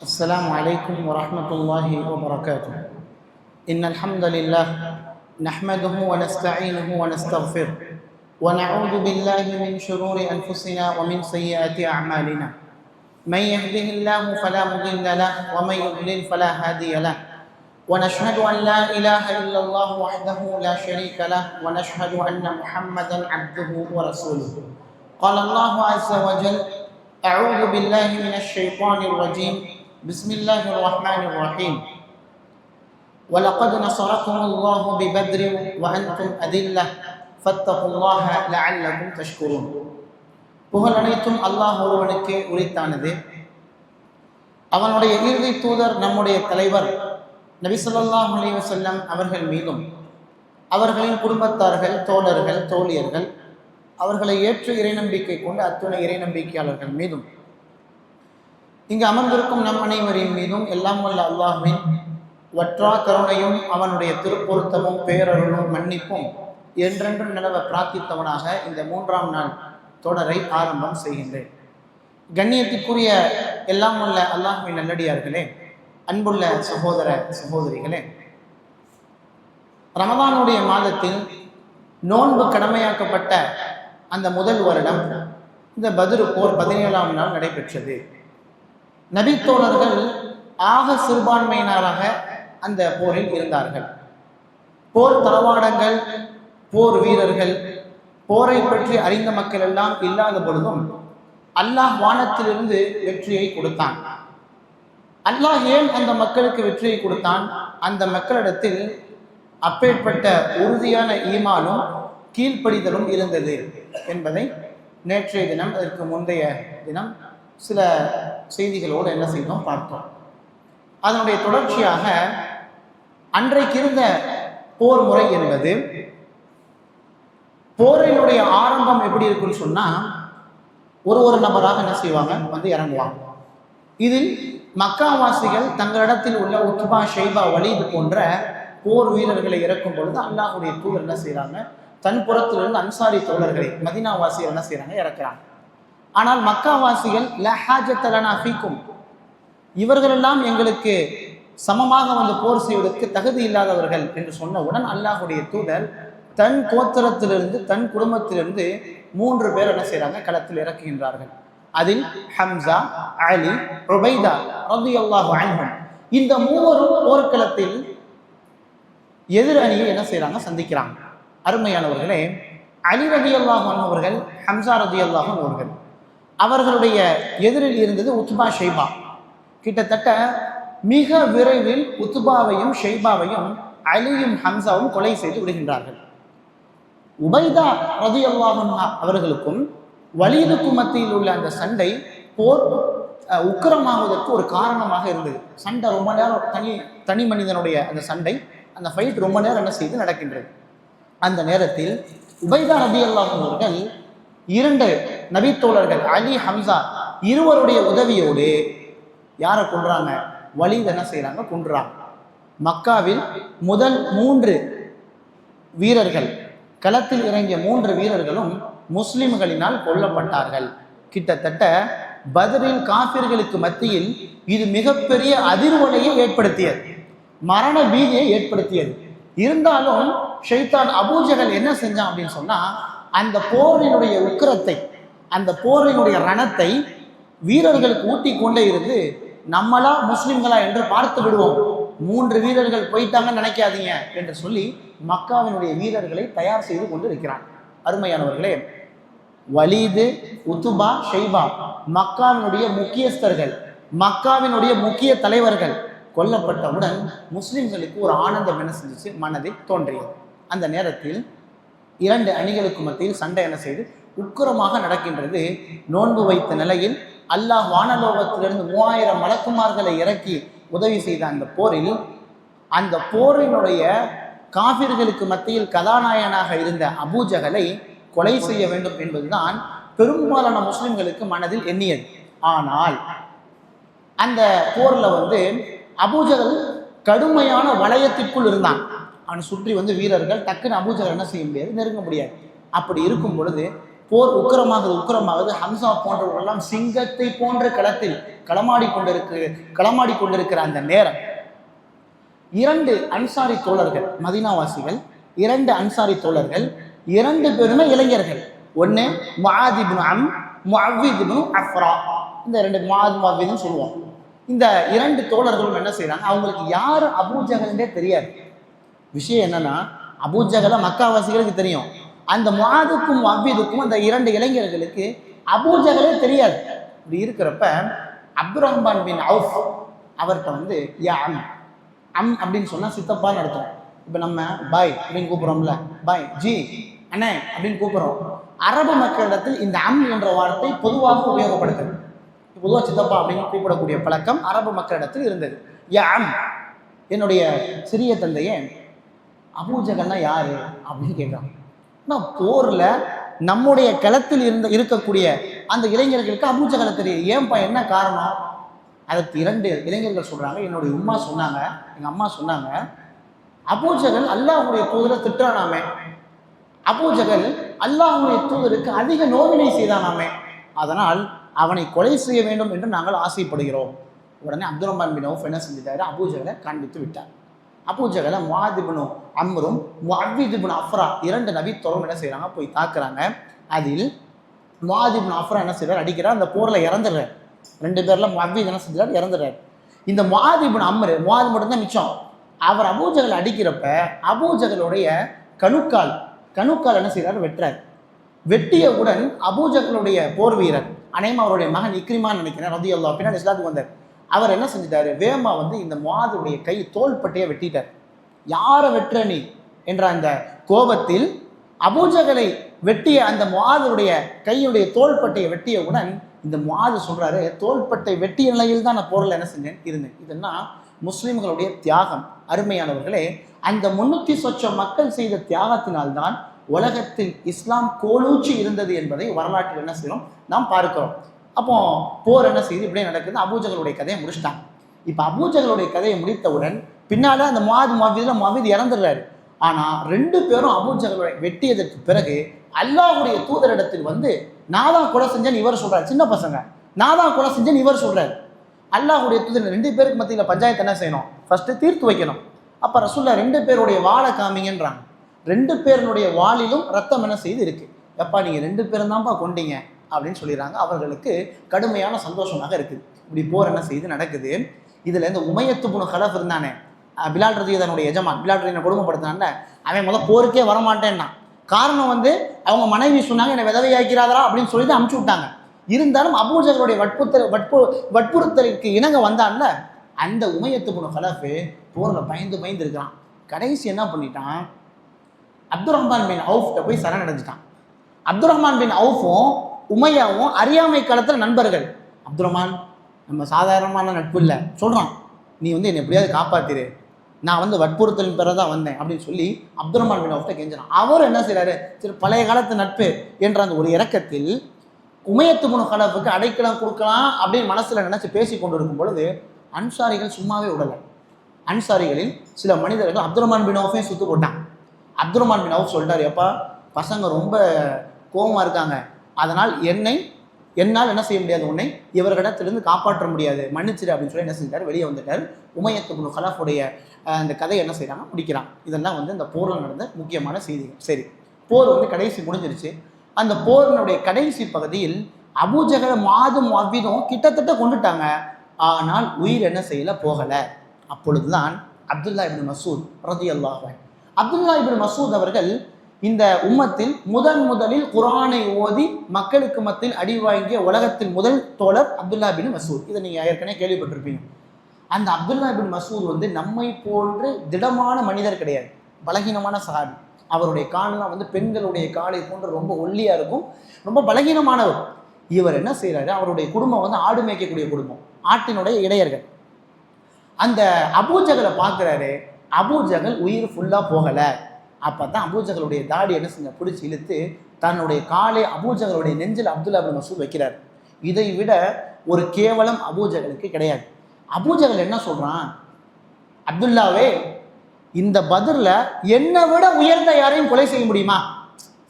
السلام عليكم ورحمة الله وبركاته. إن الحمد لله نحمده ونستعينه ونستغفره ونعوذ بالله من شرور أنفسنا ومن سيئات أعمالنا. من يهده الله فلا مضل له ومن يضلل فلا هادي له. ونشهد أن لا إله إلا الله وحده لا شريك له ونشهد أن محمدا عبده ورسوله. قال الله عز وجل: أعوذ بالله من الشيطان الرجيم. بسم الله الرحمن الرحيم. ولقد نصركم الله ببدر وأنتم أذلة فاتقوا الله لعلكم تشكرون. புகழ் அனைத்தும் அல்லாஹ் ஒருவனுக்கே உரித்தானது. அவனுடைய இறுதி தூதர் நம்முடைய தலைவர் நபி ஸல்லல்லாஹு அலைஹி வஸல்லம் அவர்கள் மீதும் அவர்களின் குடும்பத்தார்கள், தோழர்கள், தோழியர்கள், அவர்களை ஏற்று இறைநம்பிக்கை கொண்டு அத்துணை இறைநம்பிக்கையாளர்கள் மீதும் இங்கு அமர்ந்திருக்கும் நம் அனைவரின் மீதும் எல்லாம் வல்ல அல்லாஹ்வின் வற்றா கருணையும் அவனுடைய திருப்பொருத்தமும் பேரருளும் மன்னிப்பும் என்றென்றும் நிலவ பிரார்த்தித்தவனாக இந்த 3ஆம் நாள் தொடரை ஆரம்பம் செய்கின்றேன். கண்ணியத்திற்குரிய எல்லாம் வல்ல அல்லாஹ்வின் நல்லடியார்களே, அன்புள்ள சகோதர சகோதரிகளே, ரமதானுடைய மாதத்தில் நோன்பு கடமையாக்கப்பட்ட அந்த முதல் வருடம் இந்த பத்ர் போர் 17ஆம் நாள் நடைபெற்றது. நபித்தோழர்கள் ஆக சிறுபான்மையினராக அந்த போரில் இருந்தார்கள். போர் தளவாடங்கள், போர் வீரர்கள், போரை பற்றி அறிந்த மக்கள் எல்லாம் இல்லாத பொழுதும் அல்லாஹ் வானத்திலிருந்து வெற்றியை கொடுத்தான். அல்லாஹ் ஏன் அந்த மக்களுக்கு வெற்றியை கொடுத்தான்? அந்த மக்களிடத்தில் அப்பேற்பட்ட உறுதியான ஈமானும் கீழ்ப்படிதலும் இருந்தது என்பதை நேற்றைய தினம், அதற்கு முந்தைய தினம் சில செய்திகளோடு என்ன செய்தோம் பார்த்தோம். அதனுடைய தொடர்ச்சியாக அன்றைக்கு இருந்த போர் முறை என்பது, போரினுடைய ஆரம்பம் எப்படி இருக்குன்னு சொன்னா, ஒரு நபராக என்ன செய்வாங்க, வந்து இறங்குவாங்க. இதில் மக்காவாசிகள் தங்களிடத்தில் உள்ள உத்பா, ஷைபா, வலீது போன்ற போர் வீரர்களை இறக்கும் பொழுது அல்லாஹ்வுடைய தூதர் என்ன செய்யறாங்க, தன் புறத்திலிருந்து அன்சாரி தோழர்களை, மதீனாவாசிகள் என்ன செய்யறாங்க, இறக்குறாங்க. ஆனால் மக்காவாசிகள் லஹாஜத்தலனா ஃபீக்கும், இவர்களெல்லாம் எங்களுக்கு சமமாக வந்து போர் செய்வதற்கு தகுதி இல்லாதவர்கள் என்று சொன்னவுடன் அல்லாஹ்வுடைய தூதர் தன் கோத்திரத்திலிருந்து, தன் குடும்பத்திலிருந்து 3 பேர் என்ன செய்யறாங்க, களத்தில் இறக்குகின்றார்கள். அதில் ஹம்சா, அலி, உபைதா ரலியல்லாஹு அன்ஹும். இந்த 3 போர்க்களத்தில் எதிர் அணியை என்ன செய்யறாங்க, சந்திக்கிறாங்க. அருமையானவர்களே, அலி ரலியல்லாஹு அன்ஹு அவர்கள், ஹம்சா ரலியல்லாஹு அன்ஹு அவர்கள், அவர்களுடைய எதிரில் இருந்தது உத்பா, ஷைபா. கிட்டத்தட்ட மிக விரைவில் உத்பாவையும் ஷைபாவையும் அலியும் ஹம்சாவும் கொலை செய்து விடுகின்றார்கள். உபைதா ரலியல்லாஹு அன்ஹு அவர்களுக்கும் வலீதுக்கும் மத்தியில் உள்ள அந்த சண்டை, போர் உக்கிரமாவதற்கு ஒரு காரணமாக இருந்தது. சண்டை ரொம்ப நேரம், தனி மனிதனுடைய அந்த சண்டை, அந்த ஃபைட் ரொம்ப நேரம் என்ன செய்து நடக்கின்றது. அந்த நேரத்தில் உபைதா ரலியல்லாஹு அன்ஹு அவர்கள் 2 நபித்தோழர்கள் அலி, ஹம்சா இருவருடைய உதவியோடு யாரை கொன்றாங்க, வலீத் என்ன செய்யறாங்க, கொன்றாங்க. மக்காவில் முதல் 3 வீரர்கள், களத்தில் இறங்கிய 3 வீரர்களும் முஸ்லிம்களினால் கொல்லப்பட்டார்கள். கிட்டத்தட்ட பத்ரில் காஃபிர்களுக்கு மத்தியில் இது மிகப்பெரிய அதிர்வலையை ஏற்படுத்தியது, மரண பீதியை ஏற்படுத்தியது. இருந்தாலும் ஷைத்தான் அபூஜஹல் என்ன செஞ்சான் அப்படின்னு சொன்னா, அந்த போரினுடைய உக்கிரத்தை, அந்த போரினுடைய ரணத்தை வீரர்களுக்கு ஊட்டி கொண்டே இருந்து, நம்மளா முஸ்லிம்களா என்று பார்த்து விடுவோம், 3 வீரர்கள் போயிட்டாங்கன்னு நினைக்காதீங்க என்று சொல்லி மக்காவினுடைய வீரர்களை தயார் செய்து கொண்டு இருக்கிறான். அருமையானவர்களே, வலீது, உத்பா, ஷைபா மக்காவினுடைய முக்கியஸ்தர்கள், மக்காவினுடைய முக்கிய தலைவர்கள் கொல்லப்பட்டவுடன் முஸ்லிம்களுக்கு ஒரு ஆனந்தம் என்ன செஞ்சிச்சு, மனதில் தோன்றியது. அந்த நேரத்தில் 2 அணிகளுக்கு மத்தியில் சண்டை என்ன செய்து உக்கிரமாக நடக்கின்றது. நோன்பு வைத்த நிலையில் அல்லாஹ் வானலோகத்திலிருந்து 3000 மலக்குமார்களை இறக்கி உதவி செய்த அந்த போரில், அந்த போரினுடைய காபிர்களுக்கு மத்தியில் கதாநாயகனாக இருந்த அபூஜஹலை கொலை செய்ய வேண்டும் என்பதுதான் பெரும்பாலான முஸ்லிம்களுக்கு மனதில் எண்ணியது. ஆனால் அந்த போர்ல வந்து அபூஜஹல் கடுமையான வளையத்திற்குள் இருந்தான். அவன் சுற்றி வந்து வீரர்கள் டக்குன்னு அபூஜஹல் என்ன செய்ய முடியாது, நெருங்க முடியாது. அப்படி இருக்கும் பொழுது உக்கிரமாகுது. ஹம்சா போன்றவர்களெல்லாம் சிங்கத்தை போன்ற களத்தில் களமாடி கொண்டிருக்கிற அந்த நேரம் 2 அன்சாரி தோழர்கள், மதீனாவாசிகள் 2 அன்சாரி தோழர்கள், 2 பேருமே இளைஞர்கள். ஒன்று முஆத் இப்னு அம், முஅவ்வித் இப்னு அஃப்ரா. இந்த 2 முஆத் முஅவ்வித்னு சொல்லுவோம். இந்த 2 தோழர்களும் என்ன செய்யறாங்க, அவங்களுக்கு யார் அபூஜஹல்னே தெரியாது. விஷயம் என்னன்னா, அபூஜஹல மக்காவாசிகளுக்கு தெரியும். அந்த முஆதுக்கும் முஅவ்விதுக்கும் அந்த 2 இளைஞர்களுக்கு அபூஜஹலே தெரியாது. இப்படி இருக்கிறப்ப அப்துர் ரஹ்மான் பின் அவுஃப் அவர்கிட்ட வந்து யா அம் அப்படின்னு சொன்னால் சித்தப்பான்னு அர்த்தம். இப்போ நம்ம பாய் அப்படின்னு கூப்பிட்றோம்ல, பாய் ஜி அண்ணே அப்படின்னு கூப்பிட்றோம். அரபு மக்களிடத்தில் இந்த அம் என்ற வார்த்தை பொதுவாக உபயோகப்படுகிறது. பொதுவாக சித்தப்பா அப்படின்னு கூப்பிடக்கூடிய பழக்கம் அரபு மக்களிடத்தில் இருந்தது. யா அம், என்னுடைய சிறிய தந்தையே அபூஜகல்னா யாரு அப்படின்னு கேட்குறாங்க. ஆனால் போரில் நம்முடைய களத்தில் இருக்கக்கூடிய அந்த இளைஞர்களுக்கு அபூஜகலை தெரியும். ஏன்பா, என்ன காரணம்? அதற்கு 2 இளைஞர்கள் சொல்றாங்க, என்னுடைய உம்மா சொன்னாங்க, எங்க அம்மா சொன்னாங்க, அபூஜகல் அல்லாஹ்வுடைய தூதரை திட்டுறானாமே, அபூஜகல் அல்லாஹ்வுடைய தூதருக்கு அதிக நோவினை செய்தானாமே, அதனால் அவனை கொலை செய்ய வேண்டும் என்று நாங்கள் ஆசைப்படுகிறோம். உடனே அப்துர் ரஹ்மான் பின் அவுஃப் என்ன செஞ்சிட்டாரு, அபூஜகலை காண்பித்து விட்டார். அபூஜகலை முஆத் இப்னு அம்ரும் முஅவ்வித் இப்னு அஃப்ரா 2 நபி தோழரும் என்ன செய்யறாங்க, போய் தாக்குறாங்க. அதில் முஆத் இப்னு அஃப்ரா என்ன செய்யறார், அடிக்கிறார். அந்த போரில் இறந்துடுறார். 2 பேர்ல முஅவ்வித் என்ன செஞ்சார், இறந்துடுறார். இந்த முஆத் இப்னு அம்ர், முஆத் மட்டும்தான் மிச்சம். அவர் அபூஜகல் அடிக்கிறப்ப அபூஜகலுடைய கணுக்கால் என்ன செய்யறாரு, வெட்டுறார். வெட்டியவுடன் அபூஜகலுடைய போர் வீரர், அநேகமாக அவருடைய மகன் இக்ரிமான்னு நினைக்கிறேன், ரலியல்லாஹு பின்னாடி இஸ்லாத்துக்கு வந்தார். அவர் என்ன செஞ்சிட்டாரு, வேகமா வந்து இந்த முஆதுடைய கை தோள்பட்டையை வெட்டிட்டார். யாரை வெட்டுற நீ என்ற அந்த கோபத்தில் அபூஜகலை வெட்டிய அந்த முஆதுடைய கையுடைய தோள்பட்டையை வெட்டியவுடன் இந்த முஆது சொல்றாரு, தோள்பட்டை வெட்டிய நிலையில் தான் நான் போரில் என்ன செஞ்சேன் இருந்தேன். இதெல்லாம் முஸ்லிம்களுடைய தியாகம். அருமையானவர்களே, அந்த 300 சொச்சம் மக்கள் செய்த தியாகத்தினால்தான் உலகத்தில் இஸ்லாம் கோலூச்சி இருந்தது என்பதை வரலாற்றில் என்ன செய்யணும், நாம் பார்க்கிறோம். அப்போ போர் என்ன செய்யுது, இப்படியே நடக்குது. அபூஜகலுடைய கதையை முடிச்சிட்டாங்க. இப்போ அபூஜகலுடைய கதையை முடித்தவுடன் பின்னால அந்த முஅவ்வித் இறந்துடுறாரு. ஆனா 2 பேரும் அபூஜகலுடைய வெட்டியதற்கு பிறகு அல்லாஹ்வுடைய தூதரிடத்தில் வந்து, நான் தான் கொலை செஞ்சேன்னு இவர் சொல்றாரு. சின்ன பசங்க, நான் தான் கொலை செஞ்சேன்னு இவர் சொல்றாரு. அல்லாஹ்வுடைய தூதர் 2 பேருக்கு மத்தியில் பஞ்சாயத்து என்ன செய்யணும், ஃபர்ஸ்ட் தீர்த்து வைக்கணும். அப்ப ரசூலுல்லாஹ் 2 பேருடைய வாளை காமிங்கன்றாங்க. 2 பேருடைய வாளிலும் ரத்தம் என்ன செய்து இருக்கு. எப்பா, நீங்க 2 பேரும் தான்ப்பா கொண்டீங்க அப்படின்னு சொல்லிடுறாங்க. அவர்களுக்கு கடுமையான சந்தோஷமாக இருக்குது. இப்படி போர் என்ன செய்து நடக்குது. இதுல இந்த உமையத் இப்னு கலஃப் இருந்தானே, பிலால் ரலியல்லாஹு எஜமான், பிலால் ரலியல்லாஹு கொடுமைப்படுத்தினான்ல, அவன் போருக்கே வரமாட்டேன்னா. காரணம் வந்து அவங்க மனைவி சொன்னாங்க, என்னை விதவையாக்கிறாதரா அப்படின்னு சொல்லிட்டு அமுச்சு விட்டாங்க. இருந்தாலும் அபூஜகலுடைய வற்புறுத்தலுக்கு இணங்க வந்தான்ல, அந்த உமையத் இப்னு கலஃப் போரில் பயந்து இருக்கிறான். கடைசி என்ன பண்ணிட்டான், அப்துர் ரஹ்மான் பின் அவுஃப்ட்ட போய் சரணடைஞ்சிட்டான். அப்துர் ரஹ்மான் பின் அவுஃபும் உமையாவும் அறியாமை காலத்தில் நண்பர்கள். அப்துர் ரஹ்மான் நம்ம சாதாரணமான நட்பு இல்லை, சொல்கிறான், நீ வந்து என்னை எப்படியாவது காப்பாத்திரு, நான் வந்து வற்புறுத்தலின் பிற தான் வந்தேன் அப்படின்னு சொல்லி அப்துர் ரஹ்மான் பின் அவுஃப்ட்ட கெஞ்சினான். அவர் என்ன செய்யறாரு, சரி பழைய காலத்து நட்பு என்ற அந்த ஒரு இறக்கத்தில் உமையத் இப்னு கலஃபுக்கு அடைக்கலம் கொடுக்கலாம் அப்படின்னு மனசுல நினைச்சு பேசி கொண்டு இருக்கும் பொழுது அன்சாரிகள் சும்மாவே விடலை. அன்சாரிகளில் சில மனிதர்கள் அப்துர் ரஹ்மான் பின் அவுஃபையும் சுத்து போட்டான். அப்துர் ரஹ்மான் பின் அவுஃப் சொல்லிட்டார், எப்பா பசங்க ரொம்ப கோபமாக இருக்காங்க, அதனால் என்னால் என்ன செய்ய முடியாது, உன்னை இவர்களிடத்திலிருந்து காப்பாற்ற முடியாது, மன்னிச்சிடு அப்படின்னு சொல்லி என்ன செஞ்சார், வெளியே வந்துட்டார். உமையத் இப்னு கலஃபுடைய அந்த கதையை என்ன செய்கிறாங்க, முடிக்கிறான். இதெல்லாம் வந்து இந்த போரில் நடந்த முக்கியமான செய்திகள். சரி, போர் வந்து கடைசி முடிஞ்சிருச்சு. அந்த போரினுடைய கடைசி பகுதியில் அபூஜகல் முஅவ்விதும் கிட்டத்தட்ட கொண்டுட்டாங்க. ஆனால் உயிர் என்ன செய்யல, போகலை. அப்பொழுதுதான் அப்துல்லா இப்னு மஸ்ஊத் ரலியல்லாஹு அன்ஹு, அப்துல்லா இப்னு மஸ்ஊத் அவர்கள் இந்த உம்மத்தில் முதலில் குர்ஆனை ஓதி மக்களுக்கு மத்தியில் அடி வாங்கிய உலகத்தில் முதல் தோழர் அப்துல்லா பின் மஸ்ஊத். இதை நீங்க ஏற்கனவே கேள்விப்பட்டிருப்பீங்க. அந்த அப்துல்லா பின் மஸ்ஊத் வந்து நம்மை போன்று திடமான மனிதர் கிடையாது, பலகீனமான சஹாபி. அவருடைய காலெல்லாம் வந்து பெண்களுடைய காலை போன்று ரொம்ப ஒல்லியா இருக்கும், ரொம்ப பலகீனமானவர். இவர் என்ன செய்யறாரு, அவருடைய குடும்பம் வந்து ஆடு மேய்க்கக்கூடிய குடும்பம், ஆட்டினுடைய இடையர்கள். அந்த அபூஜகலை பார்க்குறாரு, அபூஜகல் உயிர் ஃபுல்லாக போகலை. அப்போ தான் அபூஜகலுடைய தாடி என்ன செஞ்ச பிடிச்சி இழுத்து தன்னுடைய காலை அபூஜகலுடைய நெஞ்சில் அப்துல்லா பின் மஸ்ஊத் வைக்கிறார். இதை விட ஒரு கேவலம் அபூஜகலுக்கு கிடையாது. அபூஜகல் என்ன சொல்றான், அப்துல்லாவே, இந்த பத்ர்ல என்னை விட உயர்ந்த யாரையும் கொலை செய்ய முடியுமா?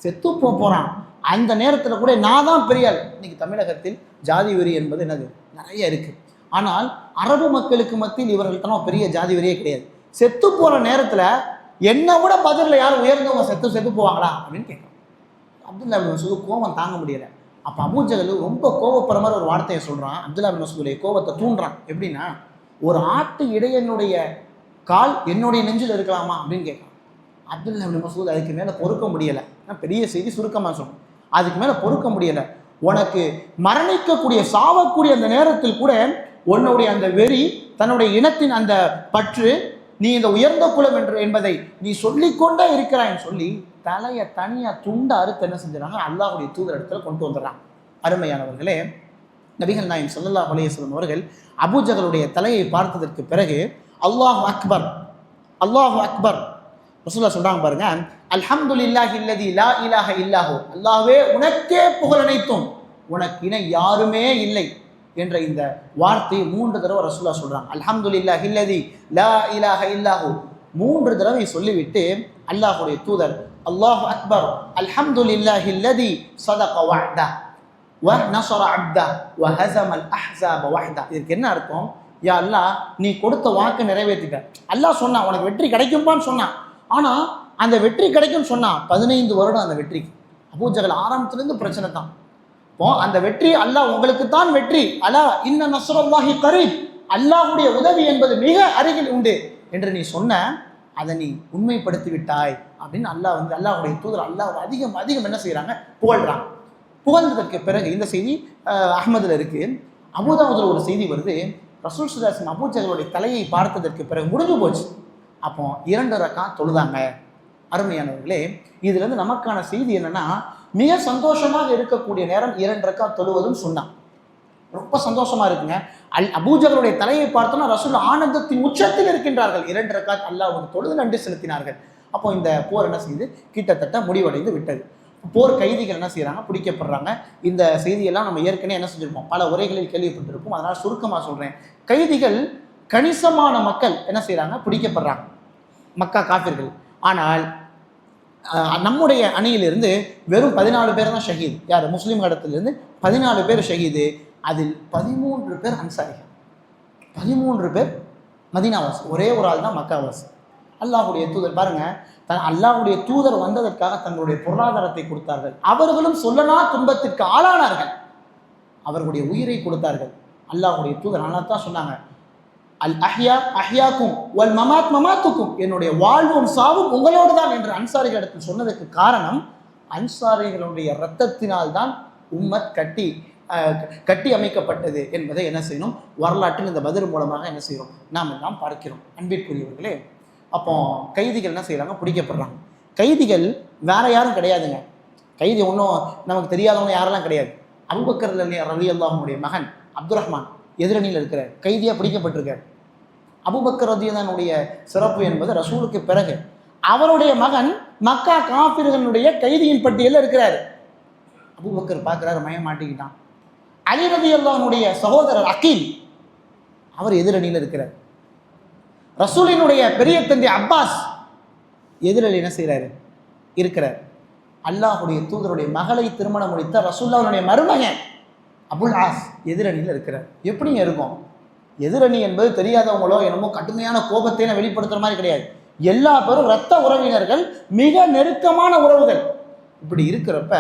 செத்து போறான், அந்த நேரத்தில் கூட நான் தான் பெரிய ஆள். இன்னைக்கு தமிழகத்தில் ஜாதி வெறி என்பது என்னது நிறைய இருக்குது. ஆனால் அரபு மக்களுக்கு மத்தியில் இவர்கள்ட்ட பெரிய ஜாதி வெறியே கிடையாது. செத்து போகிற நேரத்தில் என்னை விட பதிலில் யாரும் உயர்ந்தவங்க செத்து போவாங்களா அப்படின்னு கேட்குறோம். அப்துல்லா பின் மசூத் கோபம் தாங்க முடியலை. அப்போ அபூஜஹல் ரொம்ப கோபப்படுற மாதிரி ஒரு வார்த்தையை சொல்கிறான். அப்துல்லா பின் மசூதுடைய கோபத்தை தூண்டுறான். எப்படின்னா, ஒரு ஆட்டு இடையனுடைய கால் என்னுடைய நெஞ்சில் இருக்கலாமா அப்படின்னு கேட்குறான். அப்துல்லா பின் மசூத் அதுக்கு மேலே பொறுக்க முடியலை. பெரிய செய்தி சுருக்கமாக சொல்லணும். அதுக்கு மேலே பொறுக்க முடியலை. உனக்கு மரணிக்கக்கூடிய சாவக்கூடிய அந்த நேரத்தில் கூட உன்னுடைய அந்த வெறி, தன்னுடைய இனத்தின் அந்த பற்று, நீ இந்த உயர்ந்த குலம் என்பதை நீ சொல்லிக்கொண்டே இருக்கிறான்னு சொல்லி தலையை தனியாக துண்ட அறுத்து என்ன செஞ்சுறாங்க, அல்லாஹுடைய தூதர் இடத்துல கொண்டு வந்துடுறாங்க. அருமையானவர்களே, நபிகள் நாயகம் ஸல்லல்லாஹு அலைஹி வஸல்லம் அவர்கள் அபூஜஹலுடைய தலையை பார்த்ததற்கு பிறகு அல்லாஹு அக்பர் அல்லாஹு அக்பர் ரசூலுல்லாஹ் சொல்றாங்க பாருங்க, அல்ஹம்துலில்லாஹி அல்லதி லா இலாஹ இல்லாஹு, அல்லாஹ்வே உனக்கே புகழ் அனைத்தும், உனக்கு இணை யாருமே இல்லை என்ற இந்த வார்த்தையை 3 தடவை ரசூலுல்லாஹ் சொல்றாங்க. அல்ஹம்துலில்லாஹி அல்லதி லா இலாஹ இல்லாஹு 3 தடவை சொல்லிவிட்டு அல்லாஹ்வுடைய தூதர் அல்லாஹு அக்பர் அல்ஹம்துலில்லாஹி அல்லதி ஸதக வஅதா வ நஸர அப்தா வ ஹஸமல் அஹ்ஸாப வஹ்தா. இதுக்கு என்ன அர்த்தம்? யா அல்லாஹ், நீ கொடுத்த வாக்கு நிறைவேற்றிட்ட. அல்லாஹ் சொன்னான் உனக்கு வெற்றி கிடைக்கும்பான்னு சொன்னான். ஆனால் அந்த வெற்றி கிடைக்கும் சொன்னான் 15 வருடம் அந்த வெற்றிக்கு. அபூஜஹல் ஆரம்பத்திலிருந்து பிரச்சனை தான். இப்போ அந்த வெற்றி அல்லாஹ் உங்களுக்கு தான் வெற்றி, அலா இன்ன நஸ்ருல்லாஹி கரீப், அல்லாஹ்வுடைய உதவி என்பது மிக அருகில் உண்டு என்று நீ சொன்ன, அதை நீ உண்மைப்படுத்தி விட்டாய் அப்படின்னு அல்லாஹ்வுடைய தூதர் அல்லாஹ் அதிகம் அதிகம் என்ன செய்கிறாங்க, புகழ்றாங்க. புகழ்ந்ததற்கு பிறகு இந்த செய்தி அஹ்மதுல இருக்கு. அபூதாவுதுல ஒரு செய்தி வருது, ரசூல் ஸல்லல்லாஹு அலைஹி வஸல்லம் அபூஜஹலுடைய தலையை பார்த்ததற்கு பிறகு முடிஞ்சு போச்சு. அப்போ 2 ரக்காத் தொழுதாங்க. அருமையானவர்களே, இதுலேருந்து நமக்கான செய்தி என்னன்னா, மிக சந்தோஷமாக இருக்கக்கூடிய நேரம் 2 ரக்காத் தொழுவதும் சொன்னான். ரொம்ப சந்தோஷமா இருக்குங்க. அபூஜஹலுடைய தலையை பார்த்தோம்னா ரசூல் ஆனந்தத்தின் உச்சத்தில் இருக்கின்றார்கள். 2 ரக்காத் அல்லாஹ்வுக்கு தொழுது நன்றி செலுத்தினார்கள். அப்போ இந்த போர் என்ன செய்யுது, கிட்டத்தட்ட முடிவடைந்து விட்டது. போர் கைதிகள் என்ன செய்கிறாங்க, பிடிக்கப்படுறாங்க. இந்த செய்தியெல்லாம் நம்ம ஏற்கனவே என்ன செஞ்சுருப்போம், பல உரைகளில் கேள்விப்பட்டிருப்போம். அதனால் சுருக்கமாக சொல்கிறேன். கைதிகள் கணிசமான மக்கள் என்ன செய்கிறாங்க, பிடிக்கப்படுறாங்க, மக்கா காஃபிர்கள். ஆனால் நம்முடைய அணியிலிருந்து வெறும் 14 பேர் தான் ஷஹீது. யார்? முஸ்லீம் இடத்துலேருந்து 14 பேர் ஷஹீது. அதில் 13 பேர் அன்சாரிகள், 13 பேர் மதீனாவாசி, ஒரே ஒரு ஆள் தான் மக்காவாசி. அல்லாஹ்வுடைய தூதர் பாருங்க, அல்லாஹ்வுடைய தூதர் வந்ததற்காக தங்களுடைய பொருளாதாரத்தை கொடுத்தார்கள். அவர்களும் சொல்லனா துன்பத்திற்கு ஆளானார்கள், அவர்களுடைய உயிரை கொடுத்தார்கள். அல்லாஹ்வுடைய தூதர் நல்லா தான் சொன்னாங்க, அல் அஹ்யா அஹ்யாக்கும் வல் மமாத் மமாத்துக்கும், என்னுடைய வாழ்வும் சாவும் உங்களோடு தான் என்று அன்சாரிகளிடத்தில் சொன்னதுக்கு காரணம், அன்சாரிகளுடைய இரத்தத்தினால் தான் உம்மத் கட்டி அமைக்கப்பட்டது என்பதை என்ன செய்யணும், வரலாற்றில் இந்த பதில் மூலமாக என்ன செய்யணும், நாம் எல்லாம் பார்க்கிறோம். அன்பிற்குரியவர்களே, அப்போ கைதிகள் என்ன செய்கிறாங்க, பிடிக்கப்படுறாங்க. கைதிகள் வேற யாரும் கிடையாதுங்க. கைதி ஒன்றும் நமக்கு தெரியாதவங்க யாரெல்லாம் கிடையாது. அபூபக்கர் ரலியல்லாஹுடைய மகன் அப்துர் ரஹ்மான் எதிரணியில் இருக்கிற கைதியாக பிடிக்கப்பட்டிருக்கார். அபூபக்கர் ரலியல்லாஹுடைய சிறப்பு என்பது ரசூலுக்கு பிறகு அவருடைய மகன் மக்கா காஃபிர்களுடைய கைதியின் பட்டியலில் இருக்கிறார். அபூபக்கர் பார்க்குறாரு, மயம் மாட்டிக்கிட்டான். அலி ரலியல்லாஹுடைய சகோதரர் அகீல் அவர் எதிரணியில் இருக்கிறார். ரசூலினுடைய பெரிய தந்தை அப்பாஸ் எதிரில் என்ன செய்கிறாரு, இருக்கிறார். அல்லாஹுடைய தூதருடைய மகளை திருமணம் முடித்த ரசூலுல்லாஹ்வுடைய மருமகன் அபுல் ஆஸ் எதிரணியில் இருக்கிறார். எப்படிங்க இருக்கும்? எதிரணி என்பது தெரியாதவங்களோ என்னமோ கடுமையான கோபத்தை வெளிப்படுத்துகிற மாதிரி கிடையாது. எல்லா பேரும் இரத்த உறவினர்கள், மிக நெருக்கமான உறவுகள். இப்படி இருக்கிறப்ப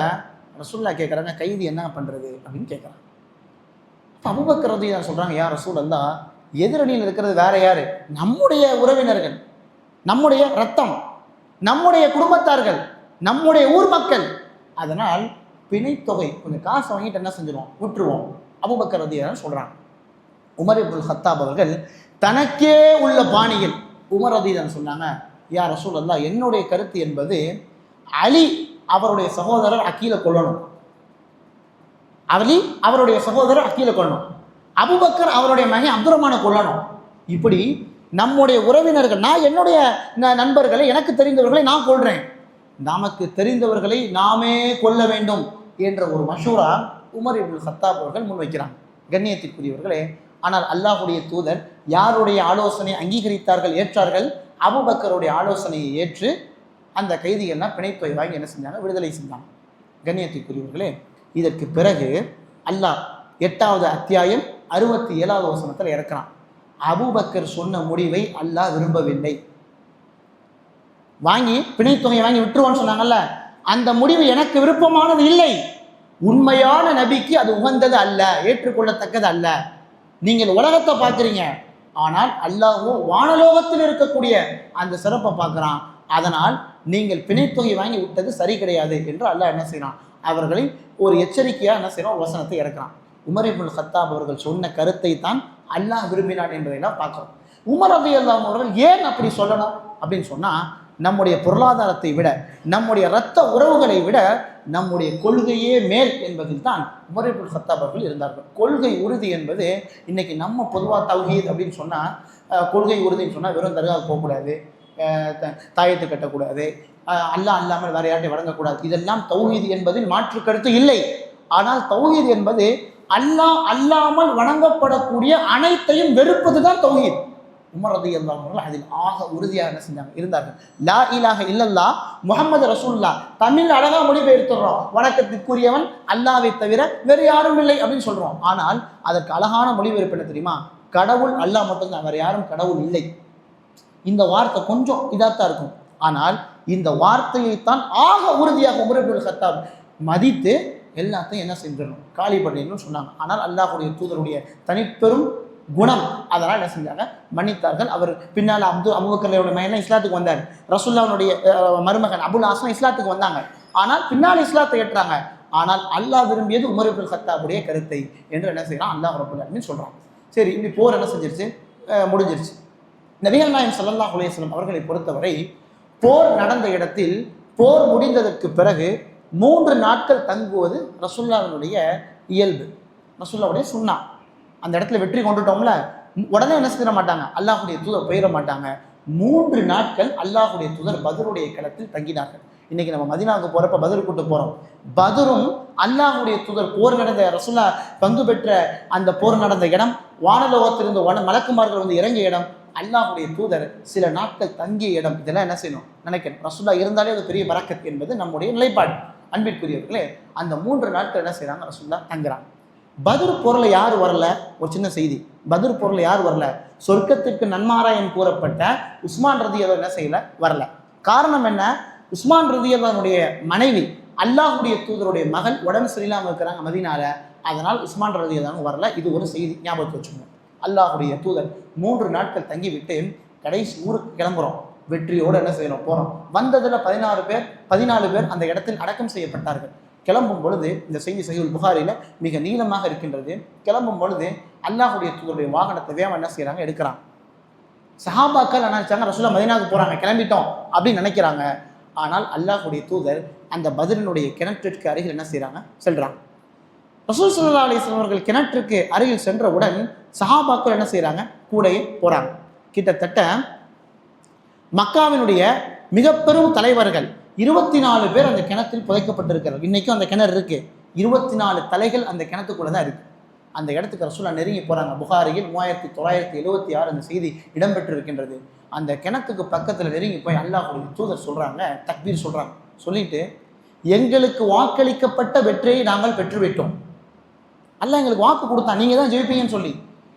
ரசூலுல்லாஹ் கேட்குறாங்க, கைதி என்ன பண்ணுறது அப்படின்னு கேட்குறாங்க. அபூபக்கர் ரலியல்லாஹு சொல்கிறாங்க, யா ரசூலல்லாஹ், எதிரணியில் இருக்கிறது வேற யாரு, நம்முடைய உறவினர்கள், நம்முடைய ரத்தம், நம்முடைய குடும்பத்தார்கள், நம்முடைய ஊர் மக்கள். அதனால் பிணைத்தொகை கொஞ்சம் காசு வாங்கிட்டு என்ன செஞ்சிருவோம், விட்டுருவோம். அபூபக்கர் ரலியல்லாஹு சொல்றாங்க. உமர் இப்னுல் ஹத்தாப் அவர்கள் தனக்கே உள்ள பாணியில் உமர் ரலியல்லாஹு சொன்னாங்க, யா ரசூலல்லாஹ், என்னுடைய கருத்து என்பது அலி அவருடைய சகோதரர் அக்கீலை கொல்லணும், அலி அவருடைய சகோதரர் அக்கீலை கொல்லணும், அபூபக்கர் அவருடைய மகன் அப்துர் ரஹ்மானை கொல்லணும். இப்படி நம்முடைய உறவினர்கள், நான் என்னுடைய நண்பர்களை, எனக்கு தெரிந்தவர்களை நான் கொள்றேன், நமக்கு தெரிந்தவர்களை நாமே கொல்ல வேண்டும் என்ற ஒரு மஷூரா உமர் இப்னுல் ஹத்தாப் அவர்கள் முன்வைக்கிறாங்க. கண்ணியத்திற்குரியவர்களே, ஆனால் அல்லாஹ்வுடைய தூதர் யாருடைய ஆலோசனை அங்கீகரித்தார்கள், ஏற்றார்கள்? அபூபக்கருடைய ஆலோசனையை ஏற்று அந்த கைதிகள்லாம் பிணைத்தொகை வாங்கி என்ன செஞ்சாங்க, விடுதலை செஞ்சாங்க. கண்ணியத்துக்குரியவர்களே, இதற்கு பிறகு அல்லாஹ் 8வது அத்தியாயம் 67வது வசனத்தில் இறக்குறான். அபூபக்கர் சொன்ன முடிவை அல்லாஹ் விரும்பவில்லை. வாங்கி பிணைத்தொகையை வாங்கி விட்டுருவோன்னு சொன்னாங்கல்ல, அந்த முடிவு எனக்கு விருப்பமானது இல்லை. உண்மையான நபிக்கு அது உகந்தது அல்ல, ஏற்றுக்கொள்ளத்தக்கது அல்ல. நீங்கள் உலகத்தை பார்க்குறீங்க, ஆனால் அல்லாஹ்வோ வானலோகத்தில் இருக்கக்கூடிய அந்த சிறப்பை பார்க்குறான். அதனால் நீங்கள் பிணைத்தொகை வாங்கி விட்டது சரி கிடையாது என்று அல்லாஹ் என்ன செய்யறான், அவர்களை ஒரு எச்சரிக்கையாக என்ன செய்யறான், வசனத்தை இறக்குறான். உமர் இப்னுல் கத்தாப் அவர்கள் சொன்ன கருத்தை தான் அல்லாஹ் விரும்பினான் என்பதையெல்லாம் பார்க்கிறோம். உமர் ரலியல்லாஹு அவர்கள் ஏன் அப்படி சொல்லணும் அப்படின்னு சொன்னா, நம்முடைய பொருளாதாரத்தை விட, நம்முடைய இரத்த உறவுகளை விட நம்முடைய கொள்கையே மேல் என்பதில் தான் உமர் இப்னுல் கத்தாப் அவர்கள் இருந்தார்கள். கொள்கை உறுதி என்பது இன்னைக்கு நம்ம பொதுவாக தௌஹீத் அப்படின்னு சொன்னால், கொள்கை உறுதின்னு சொன்னால் வெறும் தர்காவுக்கு போகக்கூடாது, தாயத்து கட்டக்கூடாது, அல்லாஹ் அல்லாமல் வேற யார்ட்டையும் வழங்கக்கூடாது, இதெல்லாம் தௌஹீத் என்பதில் மாற்று கருத்து இல்லை. ஆனால் தௌஹீத் என்பது அல்லாஹ் அல்லாமல் வணங்கப்படக்கூடிய அனைத்தையும் வெறுப்பது தான் தௌஹீத். உமர் ரலியல்லாஹு அன்ஹு அதில் ஆக உறுதியாக என்ன செஞ்சாங்க, இருந்தார்கள். லா இலாஹ இல்லல்லாஹ் முஹம்மது ரசூலுல்லாஹ், தமிழ் அழகா மொழிபெயர்த்துறோம், வணக்கத்திற்குரியவன் அல்லாஹ்வை தவிர வேறு யாரும் இல்லை அப்படின்னு சொல்றோம். ஆனால் அதற்கு அழகான மொழிபெயர்ப்பு என்ன தெரியுமா, கடவுள் அல்லாஹ் மட்டும்தான், வேறு யாரும் கடவுள் இல்லை. இந்த வார்த்தை கொஞ்சம் இதாத்தான் இருக்கும். ஆனால் இந்த வார்த்தையைத்தான் ஆக உறுதியாக உமர் இப்னுல் கத்தாப் மதித்து எல்லாத்தையும் என்ன செஞ்சிடணும், காலி பண்ணிடணும்னு சொன்னாங்க. ஆனால் அல்லாஹ்வுடைய தூதருடைய தனிப்பெரும் குணம், அதனால் என்ன செஞ்சாங்க, மன்னித்தார்கள். அவர் பின்னால் அபூபக்கருடைய மகன் இஸ்லாத்துக்கு வந்தார். ரசூலுல்லாஹ்வுடைய மருமகன் அபுல் ஆஸ்லாம் இஸ்லாத்துக்கு வந்தாங்க. ஆனால் பின்னால் இஸ்லாத்தை ஏற்றாங்க. ஆனால் அல்லாஹ் விரும்பியது உமர் இப்னுல் கத்தாபுடைய கருத்தை என்று என்ன செய்யறான், அல்லாஹ் ரப்பல் ஆலமீன் சொல்றான். சரி, இப்படி போர் என்ன செஞ்சிருச்சு, முடிஞ்சிருச்சு. நபிகள் நாயகம் ஸல்லல்லாஹு அலைஹி வஸல்லம் அவர்களை பொறுத்தவரை போர் நடந்த இடத்தில் போர் முடிந்ததற்கு பிறகு 3 நாட்கள் தங்குவது ரசூலுல்லாஹ்வுடைய இயல்பு, ரசூலுல்லாஹ்வுடைய சுன்னா. அந்த இடத்துல வெற்றி கொண்டுட்டோம்ல, உடனே என்ன செய்ய மாட்டாங்க, அல்லாஹ்வுடைய தூதர் போயிட மாட்டாங்க. 3 நாட்கள் அல்லாஹ்வுடைய தூதர் பத்ருடைய களத்தில் தங்கினார்கள். இன்னைக்கு நம்ம மதீனாவுக்கு போறப்ப பத்ர் கூட்டு போறோம். பத்ரும் அல்லாஹ்வுடைய தூதர் போர் நடந்த, ரசூலுல்லாஹ் பங்கு பெற்ற அந்த போர் நடந்த இடம், வானலோகத்திலிருந்து மலக்குமார்கள் வந்து இறங்கிய இடம், அல்லாஹ்வுடைய தூதர் சில நாட்கள் தங்கிய இடம். இதெல்லாம் என்ன செய்யணும், நினைக்கணும். ரசூலுல்லாஹ் இருந்தாலே அது பெரிய பரக்கத் என்பது நம்முடைய நிலைப்பாடு. அன்பிற்குரியவர்களே, அந்த 3 நாட்கள் என்ன செய்யறாங்க, ரசூலுல்லாஹ் தங்குறாங்க. பத்ர் போர்ல யார் வரல, ஒரு சின்ன செய்தி, பத்ர் போர்ல யார் வரல, சொர்க்கத்திற்கு நன்மாராயம் கூறப்பட்ட உஸ்மான் ரலியல்லாஹு என்ன செய்யல, வரல. காரணம் என்ன, உஸ்மான் ரலியல்லாஹுடைய மனைவி அல்லாஹ்வுடைய தூதருடைய மகள் உடம்பு சரியில்லாம இருக்கிறாங்க மதீனால, அதனால் உஸ்மான் ரலியல்லாஹு வரல. இது ஒரு செய்தி, ஞாபகத்தை வச்சுக்கோங்க. அல்லாஹ்வுடைய தூதர் 3 நாட்கள் தங்கி விட்டு கடைசி ஊருக்கு கிளம்புறோம், வெற்றியோடு என்ன செய்யணும், போறோம். வந்ததுல 14 பேர் அந்த இடத்தில் அடக்கம் செய்யப்பட்டார்கள். கிளம்பும் பொழுது, இந்த செய்தி சஹீஹுல் புகாரில மிக நீளமாக இருக்கின்றது. கிளம்பும் பொழுது அல்லாஹ்வுடைய தூதருடைய வாகனத்தை வேகம் என்ன செய்யறாங்க, எடுக்கிறாங்க. சஹாபாக்கள் நினைச்சாங்க ரசூலுல்லாஹ் மதீனாவுக்கு போறாங்க, கிளம்பிட்டோம் அப்படின்னு நினைக்கிறாங்க. ஆனால் அல்லாஹ்வுடைய தூதர் அந்த பத்ரினுடைய கிணற்றிற்கு அருகில் என்ன செய்யறாங்க, செல்றாங்க. ரசூல் ஸல்லல்லாஹு அலைஹி வஸல்லம் அவர்கள் கிணற்றுக்கு அருகில் சென்றவுடன் சஹாபாக்கள் என்ன செய்யறாங்க, கூடயே போறாங்க. கிட்டத்தட்ட மக்காவினுடைய மிக பெரும் தலைவர்கள் 24 பேர் அந்த கிணற்றில் புதைக்கப்பட்டிருக்கிறார்கள். இன்னைக்கும் அந்த கிணறு இருக்கு. 24 தலைகள் அந்த கிணத்துக்குள்ள தான் இருக்கு. அந்த இடத்துக்கு ரசூலுல்லாஹ் நெருங்கி போறாங்க. புகாரியில் 3976 அந்த செய்தி இடம்பெற்றிருக்கின்றது. அந்த கிணத்துக்கு பக்கத்தில் நெருங்கி போய் அல்லாஹ்வுடைய தூதர் சொல்றாங்க, தக்பீர் சொல்றாங்க. சொல்லிட்டு, எங்களுக்கு வாக்களிக்கப்பட்ட வெற்றியை நாங்கள் பெற்றுவிட்டோம். அல்லாஹ் எங்களுக்கு வாக்கு கொடுத்தா, நீங்க தான் ஜெயிப்பீங்கன்னு சொல்லி.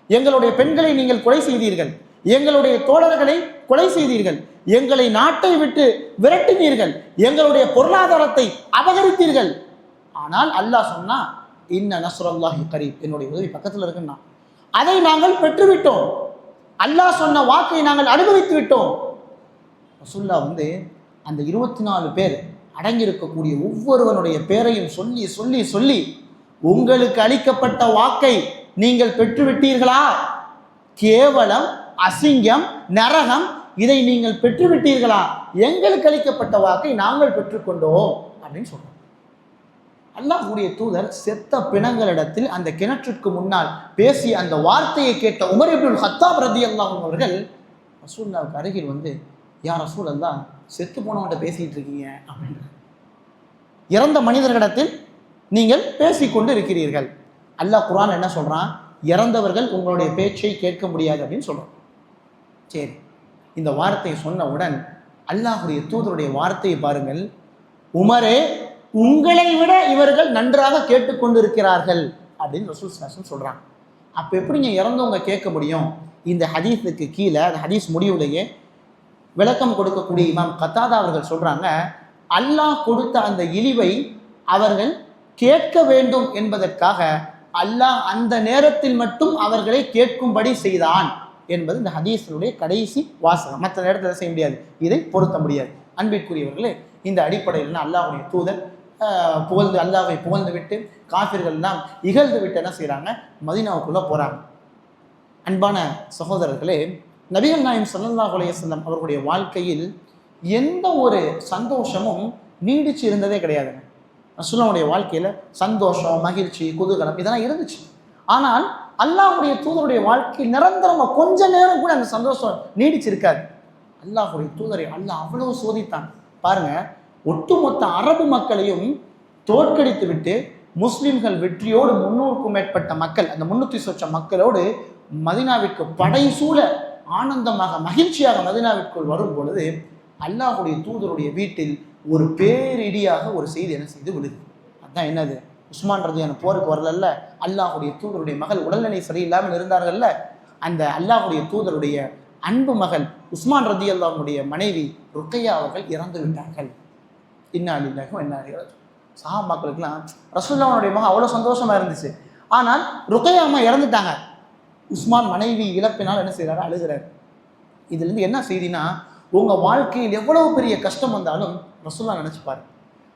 எங்களுடைய பெண்களை நீங்கள் கொலை செய்தீர்கள், எங்களுடைய தோழர்களை கொலை செய்தீர்கள், எங்களை நாட்டை விட்டு விரட்டினீர்கள், எங்களுடைய பொருளாதாரத்தை அபகரித்தீர்கள். ஆனால் அல்லாஹ் சொன்னா, இன்ன நஸ்ருல்லாஹி கரீப், என்னுடைய உதவி பக்கத்தில் இருக்குன்னா, அதை நாங்கள் பெற்றுவிட்டோம். அல்லாஹ் சொன்ன வாக்கை நாங்கள் அனுபவித்து விட்டோம். ரசூலுல்லாஹ் வந்து அந்த 24 பேர் அடங்கியிருக்கக்கூடிய ஒவ்வொருவனுடைய பேரையும் சொல்லி சொல்லி சொல்லி, உங்களுக்கு அளிக்கப்பட்ட வாக்கை நீங்கள் பெற்றுவிட்டீர்களா? கேவலம், அசிங்கம், நரகம், இதை நீங்கள் பெற்றுவிட்டீர்களா? எங்களுக்கு அளிக்கப்பட்ட வாக்கை நாங்கள் பெற்றுக்கொண்டோம் அப்படின்னு சொல்றோம். அல்லாஹ்வுடைய தூதர் செத்த பிணங்களிடத்தில் அந்த கிணற்றுக்கு முன்னால் பேசிய அந்த வார்த்தையை கேட்ட உமர் இப்னுல் கத்தாப் ரலியல்லாஹு அன்ஹு அவர்கள் ரசூலுல்லாஹ்வுக்கு அருகில் வந்து, யா ரசூலல்லாஹ், செத்து போனவன்கிட்ட பேசிட்டு இருக்கீங்க அப்படின்ற, இறந்த மனிதர்களிடத்தில் நீங்கள் பேசிக்கொண்டு இருக்கிறீர்கள். அல்லாஹ் குர்ஆன் என்ன சொல்றான், இறந்தவர்கள் உங்களுடைய பேச்சை கேட்க முடியாது அப்படின்னு சொல்றான். சரி, இந்த வார்த்தையை சொன்னவுடன் அல்லாஹ்வுடைய தூதருடைய வார்த்தையை பாருங்கள், உமரே, உங்களை விட இவர்கள் நன்றாக கேட்டுக்கொண்டிருக்கிறார்கள் அப்படின்னு ரசூல் ஸல்லல்லாஹு அலைஹி வஸல்லம் சொல்றாங்க. அப்ப எப்படிங்க இறந்தவங்க கேட்க முடியும்? இந்த ஹதீஸுக்கு கீழே, அந்த ஹதீஸ் முடிவுலையே விளக்கம் கொடுக்கக்கூடிய இமாம் கத்தாதா அவர்கள் சொல்றாங்க, அல்லாஹ் கொடுத்த அந்த இழிவை அவர்கள் கேட்க வேண்டும் என்பதற்காக அல்லாஹ் அந்த நேரத்தில் மட்டும் அவர்களை கேட்கும்படி செய்தான் என்பது இந்த ஹதீஸினுடைய கடைசி வாசகம். மற்ற நேரத்தில் செய்ய முடியாது, இதை பொருத்த முடியாது. அன்பிற்குரியவர்களே, இந்த அடிப்படையில் அல்லாஹ்வுடைய தூதர் அல்லாஹ்வை புகழ்ந்து விட்டு காஃபிர்கள்லாம் இகழ்ந்து விட்டு என்ன செய்கிறாங்க, மதீனாவுக்குள்ளே போகிறாங்க. அன்பான சகோதரர்களே, நபிகள் நாயகம் ஸல்லல்லாஹு அலைஹி வஸல்லம் அவர்களுடைய வாழ்க்கையில் எந்த ஒரு சந்தோஷமும் நீடிச்சு இருந்ததே கிடையாதுங்க. ரசூலுல்லாஹ்வுடைய வாழ்க்கையில் சந்தோஷம், மகிழ்ச்சி, குதூகலம் இதெல்லாம் இருந்துச்சு. ஆனால் அல்லாஹ்வுடைய தூதருடைய வாழ்க்கை நிரந்தரமாக கொஞ்ச நேரம் கூட அந்த சந்தோஷம் நீடிச்சிருக்காது. அல்லாஹ்வுடைய தூதரை அல்லாஹ் அவ்வளவு சோதித்தான் பாருங்க. ஒட்டுமொத்த அரபு மக்களையும் தோற்கடித்து விட்டு முஸ்லிம்கள் வெற்றியோடு 300க்கும் மேற்பட்ட மக்கள், அந்த 300 சொச்சம் மக்களோடு மதீனாவிற்கு படைசூழ ஆனந்தமாக மகிழ்ச்சியாக மதீனாவிற்குள் வரும் பொழுது அல்லாஹ்வுடைய தூதருடைய வீட்டில் ஒரு பேரிடியாக ஒரு செய்தி என்ன செய்து விழுது. அதுதான் என்னது? உஸ்மான் ரலியல்லாஹு அன்ஹு போருக்கு வரலல்ல, அல்லாஹ்வுடைய தூதருடைய மகள் உடல்நிலை சரியில்லாமல் இருந்தார்கள்ல, அந்த அல்லாஹ்வுடைய தூதருடைய அன்பு மகள் உஸ்மான் ரலியல்லாஹு அன்ஹுடைய மனைவி ருக்கையா அவர்கள் இறந்து விட்டார்கள். இன்னா லில்லாஹி வ இன்னா இலைஹி ராஜிஊன். சஹாபாக்களுக்கெல்லாம் ரசூலுல்லாஹ்வுடைய மகன் அவ்வளோ சந்தோஷமா இருந்துச்சு. ஆனால் ருக்கையா அம்மா இறந்துட்டாங்க. உஸ்மான் மனைவி இழப்பினால் என்ன செய்கிறாரு? அழுகிறார். இதுலேருந்து என்ன செய்தினா, உங்கள் வாழ்க்கையில் எவ்வளவு பெரிய கஷ்டம் வந்தாலும் ரசூலுல்லாஹ் நினச்சிப்பார்.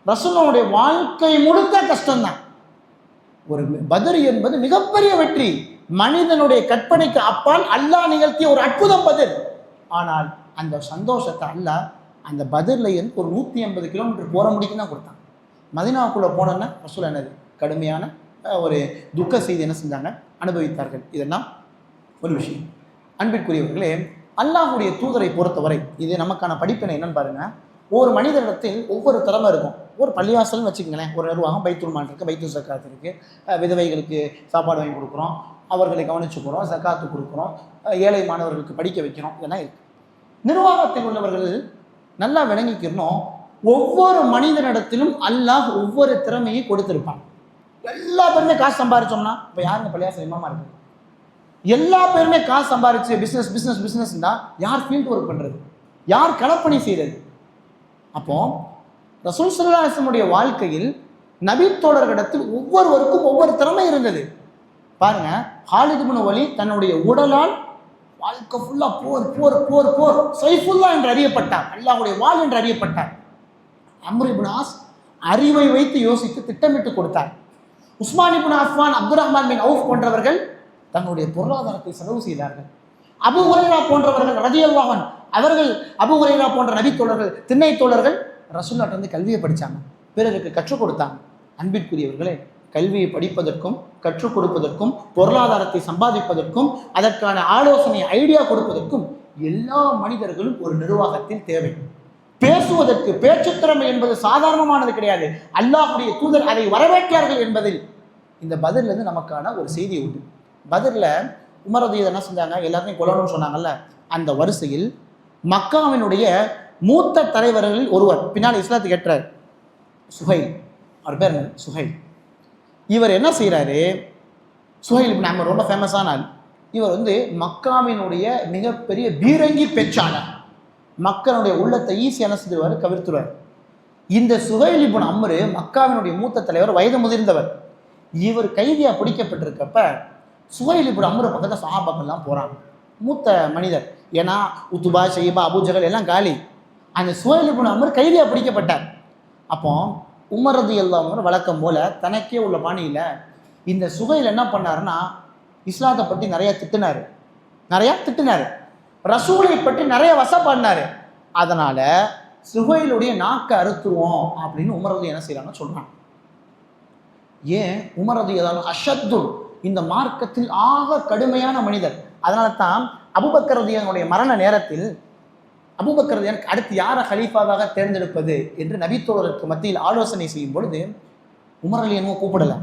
ரசூலுல்லாஹ்வுடைய வாழ்க்கை முழுக்க கஷ்டம்தான். ஒரு பத்ர் என்பது மிகப்பெரிய வெற்றி, மனிதனுடைய கற்பனைக்கு அப்பால் அல்லாஹ் நிகழ்த்திய ஒரு அற்புதம் பத்ர். ஆனால் அந்த சந்தோஷத்தை அல்லாஹ் அந்த பத்ரில் இருந்து ஒரு 180 கிலோமீட்டர் போகிற முடிக்கும் தான் கொடுத்தான். மதீனாவுக்குள்ளே போனோன்னா ரசூல் என்னது கடுமையான ஒரு துக்க செய்தி என்ன செஞ்சாங்க, அனுபவித்தார்கள். இதெல்லாம் ஒரு விஷயம். அன்பிற்குரியவர்களே, அல்லாஹ்வுடைய தூதரை பொறுத்தவரை இது நமக்கான படிப்பினை என்னன்னு பாருங்க. ஒரு மனிதனிடத்தில் ஒவ்வொரு திறமை இருக்கும். ஒரு பள்ளிவாசல்னு வச்சுக்கங்களேன், ஒரு நிர்வாகம், பைத்துல் மால் இருக்குது, பைத்துல் ஜக்காத் இருக்குது, விதவைகளுக்கு சாப்பாடு வாங்கி கொடுக்குறோம், அவர்களை கவனிச்சுக்கிறோம், ஜக்காத்து கொடுக்குறோம், ஏழை மாணவர்களுக்கு படிக்க வைக்கிறோம், இதெல்லாம் இருக்குது. நிர்வாகத்தில் உள்ளவர்கள் நல்லா விளங்கிக்கணும், ஒவ்வொரு மனிதனிடத்திலும் அல்லாஹ் ஒவ்வொரு திறமையை கொடுத்திருப்பான். எல்லா பேருமே காசு சம்பாதிச்சோம்னா இப்போ யாருங்க பள்ளிவாசல் இமாமா இருக்குது? எல்லா பேருமே காசு சம்பாதிச்சு பிஸ்னஸ் பிஸ்னஸ் பிஸ்னஸ்னா யார் ஃபீல்டு ஒர்க் பண்ணுறது, யார் களப்பணி செய்கிறது? அப்போ ரசூல் ஸல்லல்லாஹு அலைஹி வஸல்லம் வாழ்க்கையில் நபி தோழர்களிடத்தில் ஒவ்வொருவருக்கும் ஒவ்வொரு திறமை இருந்தது. பாருங்க, ஹாலித் இப்னு வலீத் தன்னுடைய உடலால் வாழ்க்கை ஃபுல்லாக போர் போர் போர் போர் சைஃபுல்லா என்று அறியப்பட்டார், அல்லாஹ்வுடைய வாள் என்று அறியப்பட்டார். அம்ர் இப்னு ஆஸ் அறிவை வைத்து யோசித்து திட்டமிட்டு கொடுத்தார். உஸ்மான் இப்னு அஃபான், அப்துர் ரஹ்மான் பின் அவுஃப் போன்றவர்கள் தன்னுடைய பொருளாதாரத்தை செலவு செய்தார்கள். அபூ ஹுரைரா போன்றவர்கள் ரலியல்லாஹு அன்ஹு, அவர்கள் அபூ ஹுரைரா போன்ற நபி தோழர்கள், திண்ணை தோழர்கள் ரசூலுல்லாஹ் வந்து கல்வியை படித்தாங்க, பிறருக்கு கற்றுக் கொடுத்தாங்க. அன்பிற்குரியவர்களே, கல்வியை படிப்பதற்கும் கற்றுக் கொடுப்பதற்கும் பொருளாதாரத்தை சம்பாதிப்பதற்கும் அதற்கான ஆலோசனை ஐடியா கொடுப்பதற்கும் எல்லா மனிதர்களும் ஒரு நிர்வாகத்தில் தேவை. பேசுவதற்கு பேச்சுத்திறமை என்பது சாதாரணமானது கிடையாது. அல்லாஹ்வுடைய தூதர் அதை வரவேற்றார்கள் என்பதில் இந்த பத்ரிலிருந்து நமக்கான ஒரு செய்தி உண்டு. பத்ரில் உமர் ரலியல்லாஹு என்ன செஞ்சாங்க, எல்லாத்தையும் கொல்லணும்னு சொன்னாங்கல்ல, அந்த வரிசையில் மக்காவினுடைய மூத்த தலைவர்களில் ஒருவர் பின்னால் இஸ்லாத்துக்கு ஏற்றார், சுஹைல். அவர் பேர் சுஹைல். இவர் என்ன செய்கிறாரு, சுஹைல் இப்னு அம்ர் ரொம்ப ஃபேமஸான ஆள். இவர் வந்து மக்காவினுடைய மிகப்பெரிய பீரங்கி பேச்சாளர். மக்களுடைய உள்ளத்தை ஈஸியாக என்ன செஞ்சிருவார், கவிர்த்துருவார். இந்த சுஹைல் இப்னு அம்ர் மக்காவினுடைய மூத்த தலைவர், வயது முதிர்ந்தவர். இவர் கைதியாக பிடிக்கப்பட்டிருக்கப்ப சுஹைல் இப்னு அம்ர் பக்கத்தில் சஹாபாக்கள்லாம் போகிறாங்க. மூத்த மனிதர், ஏன்னா உத்துபா, ஷைபா, அபூஜஹல் எல்லாம் காலி. அந்த சுஹைல் இப்னு அம்ர் கைதியாக பிடிக்கப்பட்டார். அப்போ உமர் ரலியல்லாஹு அன்ஹு வழக்கம் போல தனக்கே உள்ள பாணியில் இந்த சுஹைல் என்ன பண்ணாருன்னா, இஸ்லாத்தை பற்றி நிறையா திட்டினார், ரசூலை பற்றி நிறைய வசப்பாடினார். அதனால சுஹைலுடைய நாக்கை அறுத்துருவோம் அப்படின்னு உமர் ரலியல்லாஹு என்ன செய்யறாங்கன்னு சொல்றாங்க. ஏன் உமர் ரலியல்லாஹு அன்ஹு அஷத்துல், இந்த மார்க்கத்தில் ஆக கடுமையான மனிதர். அதனால தான் அபூபக்கர் ரலியல்லாஹு அன்ஹுடைய மரண நேரத்தில் அபூபக்கர் ரலியல்லாஹு அடுத்து யாரை ஹலீஃபாவாக தேர்ந்தெடுப்பது என்று நபித்தோழருக்கு மத்தியில் ஆலோசனை செய்யும் பொழுது உமர் ரலியல்லாஹு அன்ஹு கூப்பிடலை.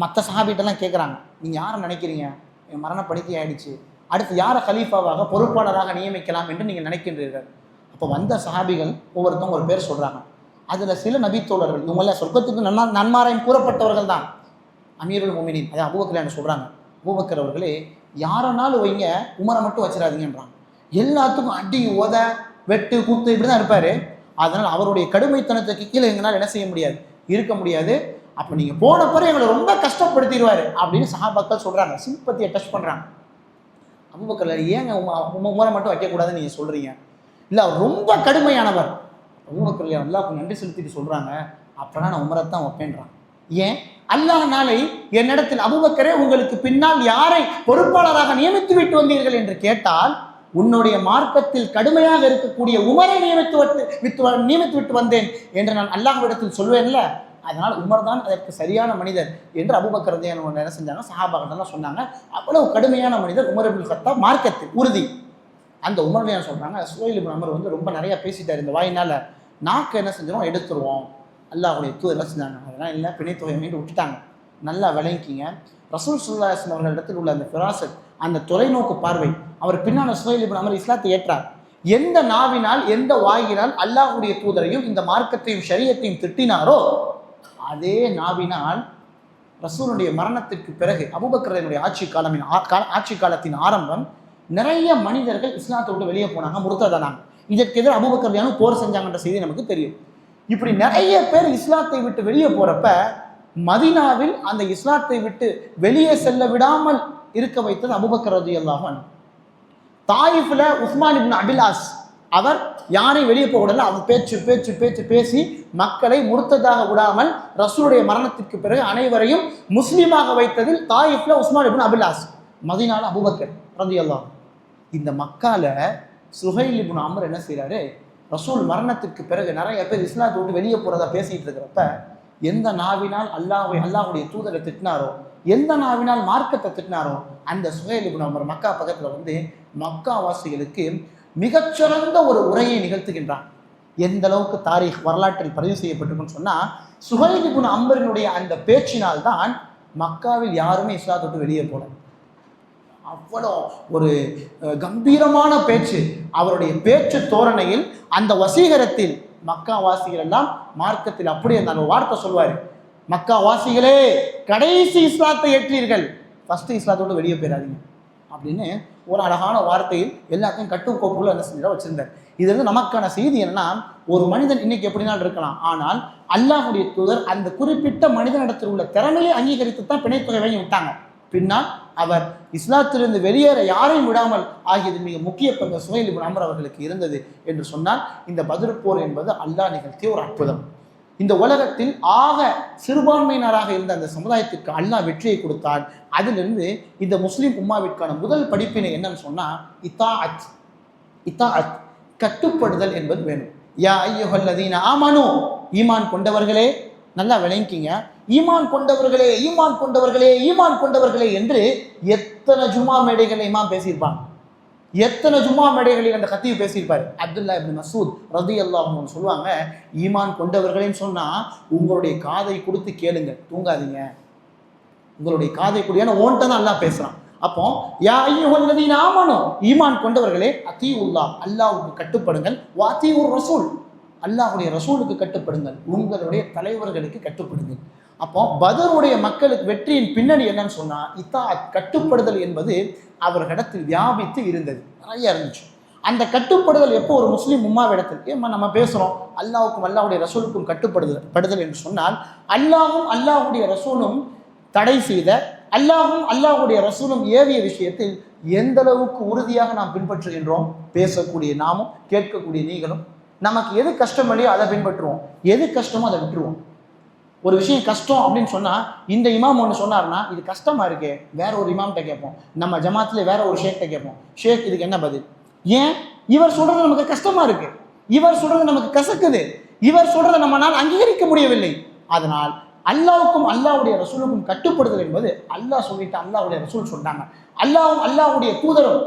மற்ற சஹாபிட்டெல்லாம் கேட்குறாங்க, நீங்கள் யாரை நினைக்கிறீங்க, என் மரணப்படுக்கை ஆயிடுச்சு, அடுத்து யாரை ஹலீஃபாவாக பொறுப்பாளராக நியமிக்கலாம் என்று நீங்கள் நினைக்கின்றீர்கள்? அப்போ வந்த சஹாபிகள் ஒவ்வொருத்தவங்க ஒரு பேர் சொல்கிறாங்க. அதில் சில நபித்தோழர்கள், இவங்களாம் சொர்க்கத்துக்கு நன்மாராயம் கூறப்பட்டவர்கள் தான். அமீருல் மோமினின், அதை அபூபக்கர் சொல்கிறாங்க, அபூபக்கர் அவர்களே யாரனாலும் வைங்க, உமரை மட்டும் வச்சிடாதீங்கன்றாங்க. எல்லாத்துக்கும் அடி உத வெட்டு கூத்து இப்படி தான் இருப்பார். அதனால் அவருடைய கடுமைத்தனத்துக்கு கீழே எங்களால் என்ன செய்ய முடியாது, இருக்க முடியாது. அப்போ நீங்கள் போன பிறகு எங்களை ரொம்ப கஷ்டப்படுத்திடுவார் அப்படின்னு சஹாபாக்கள் சொல்கிறாங்க. சிம்பத்தியை டச் பண்ணுறாங்க. அபூபக்கர் ஏங்க உமரை மட்டும் வைக்கக்கூடாதுன்னு நீங்கள் சொல்கிறீங்க? இல்லை, அவர் ரொம்ப கடுமையானவர். அபூபக்கர் அல்லாஹ்வுக்கு நன்றி செலுத்திட்டு சொல்கிறாங்க, அப்போனா நான் உமரை தான் வைப்பேன்றான். ஏன்? அல்லாஹ் நாளை என்னிடத்தில் அபூபக்கரே உங்களுக்கு பின்னால் யாரை பொறுப்பாளராக நியமித்து விட்டு வந்தீர்கள் என்று கேட்டால், உன்னுடைய மார்க்கத்தில் கடுமையாக இருக்கக்கூடிய உமரை நியமித்து விட்டு வந்தேன் என்று நான் அல்லாஹ்விடத்தில் சொல்வேன்ல, அதனால் உமர் தான் அதற்கு சரியான மனிதர் என்று அபூபக்கர் என்ன செஞ்சாங்க, சஹாபாக்கள் சொன்னாங்க. அவ்வளவு கடுமையான மனிதர் உமர் இப்னு கத்தாப், மார்க்கத்தில் உறுதி. அந்த உமர்ல சொல்றாங்க, சுஹைல் இப்னு அம்ர் வந்து ரொம்ப நிறைய பேசிட்டார், இந்த வாயினால நாக்கு என்ன செஞ்சிடும் எடுத்துருவோம். அல்லாஹ்வுடைய தூதர் என்ன செஞ்சாங்க, அதெல்லாம் இல்லை, பிணைத்தொகை மீண்டு விட்டுட்டாங்க. நல்லா விளங்கிக்கிங்க, ரசூல் ஸல்லல்லாஹு அலைஹி வஸல்லம் அவர்களிடத்தில் உள்ள அந்த ஃபிராசத், அந்த தொலைநோக்கு பார்வை, அவர் பின்னால் சுஹைல் இப்னு அம்ர் இஸ்லாத்தை ஏற்றார். எந்த நாவினால் எந்த வாயினால் அல்லாஹ்வுடைய தூதரையும் இந்த மார்க்கத்தையும் ஷரியத்தையும் திட்டினாரோ, அதே நாவினால் ரசூலுடைய மரணத்திற்கு பிறகு அபூபக்கரினுடைய ஆட்சி காலத்தின் ஆரம்பம் நிறைய மனிதர்கள் இஸ்லாத்தை விட்டு வெளியே போனாங்க, முர்த்ததானாங்க. இதற்கு எதிராக அபூபக்கர் போர் செஞ்சாங்கன்ற செய்தி நமக்கு தெரியும். இப்படி நிறைய பேர் இஸ்லாத்தை விட்டு வெளியே போறப்ப மதீனாவில் அந்த இஸ்லாத்தை விட்டு வெளியே செல்ல விடாமல் இருக்க வைத்தது அபூபக்கர் ரலியல்லாஹு அன்ஹு. தாயிஃப்ல உஸ்மான் இப்னு அபில் ஆஸ், அவர் யாரையும் வெளியே போகக்கூடாது, அவர் பேச்சு பேச்சு பேச்சு பேசி மக்களை முர்த்ததாக விடாமல் ரசூலுடைய மரணத்திற்கு பிறகு அனைவரையும் முஸ்லீமாக வைத்ததில் தாயிஃப்ல உஸ்மான் இப்னு அபில் ஆஸ், மதீனால அபூபக்கர் ரலியல்லாஹு. இந்த மக்கால சுஹைல் இப்னு அம்ர் என்ன செய்யறாரு, ரசூல் மரணத்திற்கு பிறகு நிறைய பேர் இஸ்லாத்தை விட்டு வெளியே போறதா பேசிட்டு இருக்கிறப்ப, எந்த நாவினால் அல்லாஹ்வுடைய தூதரை திட்டினாரோ, எந்த நாவினால் மார்க்கத்தை திட்டினாரோ, அந்த சுஹைல் இப்னு அம்ர் மக்கா பக்கத்துல வந்து மக்கா வாசிகளுக்கு மிகச்சிறந்த ஒரு உரையை நிகழ்த்துகின்றான். எந்த அளவுக்கு தாரீக் வரலாற்றில் பதிவு செய்யப்பட்டிருக்குன்னு சொன்னா, சுஹைல் இப்னு அம்ரினுடைய அந்த பேச்சினால் தான் மக்காவில் யாருமே இஸ்லாத்தை விட்டு வெளியே போல. அவ்வளோ ஒரு கம்பீரமான பேச்சு, அவருடைய பேச்சு தோரணையில், அந்த வசீகரத்தில் மக்கா வாசிகள் எல்லாம் மார்க்கத்தில் அப்படியே அந்த வார்த்தை சொல்வார், மக்கா வாசிகளே கடைசி இஸ்லாத்தை ஏற்றீர்கள், ஃபர்ஸ்ட் இஸ்லாத்தோடு வெளியே போயிடாதீங்க அப்படின்னு ஒரு அழகான வார்த்தையில் எல்லாத்தையும் கட்டுக்கோப்புகள் என்ன செஞ்சா வச்சிருந்தார். இது வந்து நமக்கான செய்தி என்னன்னா, ஒரு மனிதன் இன்னைக்கு எப்படினாலும் இருக்கலாம், ஆனால் அல்லாஹ்வுடைய தூதர் அந்த குறிப்பிட்ட மனிதனிடத்தில் உள்ள திறமையை அங்கீகரித்து தான் பிணைத்தொகை வாங்கி விட்டாங்க. பின்னால் அவர் இஸ்லாத்திலிருந்து வெளியேற யாரையும் விடாமல் ஆகியது மிக முக்கிய பங்கு சுஹைல் இப்னு அம்ர் அவர்களுக்கு இருந்தது என்று சொன்னால், இந்த பத்ர் போர் என்பது அல்லாஹ் நிகழ்த்திய ஒரு அற்புதம். இந்த உலகத்தில் ஆக சிறுபான்மையினராக இருந்த அந்த சமுதாயத்திற்கு அல்லாஹ் வெற்றியை கொடுத்தால், அதிலிருந்து இந்த முஸ்லிம் உம்மாவிற்கான முதல் படிப்பினை என்னன்னு சொன்னா, இத்தாஅத் கட்டுப்படுதல் என்பது வேணும். யா அய்யுஹல்லதீன ஆமனு, ஈமான் கொண்டவர்களே, நல்லா விளங்கிங்க, ஈமான் கொண்டவர்களே ஈமான் கொண்டவர்களே ஈமான் கொண்டவர்களே என்று எத்தனை ஜும்மா மேடைகளை இமாம் பேசியிருப்பாங்க, எத்தனை ஜும்மா மேடைகளில் அந்த கத்தீப் பேசியிருப்பாரு. அப்துல்லா இப்னு மஸ்ஊத் ரலியல்லாஹு அன்ஹு சொல்லுவாங்க, ஈமான் கொண்டவர்களேன்னு சொன்னா உங்களுடைய காதை கொடுத்து கேளுங்க, தூங்காதீங்க, உங்களுடைய காதை கொடுத்து, ஏன்னா ஓன்ட்ட தான் அல்லாஹ் பேசுறான். அப்போ யா அய்யுஹல்லதீன ஆமனு, ஈமான் கொண்டவர்களே, அத்தீஉல்லாஹ், அல்லாஹ்வுக்கு கட்டுப்படுங்கள், வஅத்தீஉர் ரசூல், அல்லாஹ்வுடைய ரசூலுக்கு கட்டுப்படுங்கள், உங்களுடைய தலைவர்களுக்கு கட்டுப்படுங்கள். அப்போ பதருடைய மக்களுக்கு வெற்றியின் பின்னணி என்னன்னு சொன்னா, இத்தாஅத் கட்டுப்படுதல் என்பது அவர்களிடத்தில் வியாபித்து இருந்தது, நிறைய இருந்துச்சு. அந்த கட்டுப்படுதல் எப்போ ஒரு முஸ்லீம் உம்மாவிடத்தில் நம்ம பேசுறோம், அல்லாஹ்வுக்கும் அல்லாஹ்வுடைய ரசூலுக்கும் கட்டுப்படுதல் என்று சொன்னால், அல்லாஹும் அல்லாஹ்வுடைய ரசூலும் தடை செய்த, அல்லாஹும் அல்லாஹ்வுடைய ரசூலும் ஏவிய விஷயத்தில் எந்த அளவுக்கு உறுதியாக நாம் பின்பற்றுகின்றோம், பேசக்கூடிய நாமும் கேட்கக்கூடிய நீங்களும். நமக்கு எது கஷ்டம் இல்லையோ அதை பின்பற்றுவோம், எது கஷ்டமோ அதை விட்டுருவோம். ஒரு விஷயம் கஷ்டம் அப்படின்னு சொன்னா, இந்த இமாம் ஒன்று சொன்னார்னா இது கஷ்டமா இருக்கே, வேற ஒரு இமாம்கிட்ட கேட்போம், நம்ம ஜமாத்துல வேற ஒரு ஷேக்கிட்ட கேட்போம், ஷேக் இதுக்கு என்ன பதில்? ஏன்? இவர் சொல்றது நமக்கு கஷ்டமா இருக்கு, இவர் சொல்றது நமக்கு கசக்குது, இவர் சொல்றதை நம்மளால் அங்கீகரிக்க முடியவில்லை. அதனால் அல்லாஹ்வுக்கும் அல்லாஹ்வுடைய ரசூலுக்கும் கட்டுப்படுதல் என்பது அல்லாஹ் சொல்லிட்டு, அல்லாஹ்வுடைய ரசூல் சொன்னாங்க, அல்லாஹ்வும் அல்லாஹ்வுடைய தூதரும்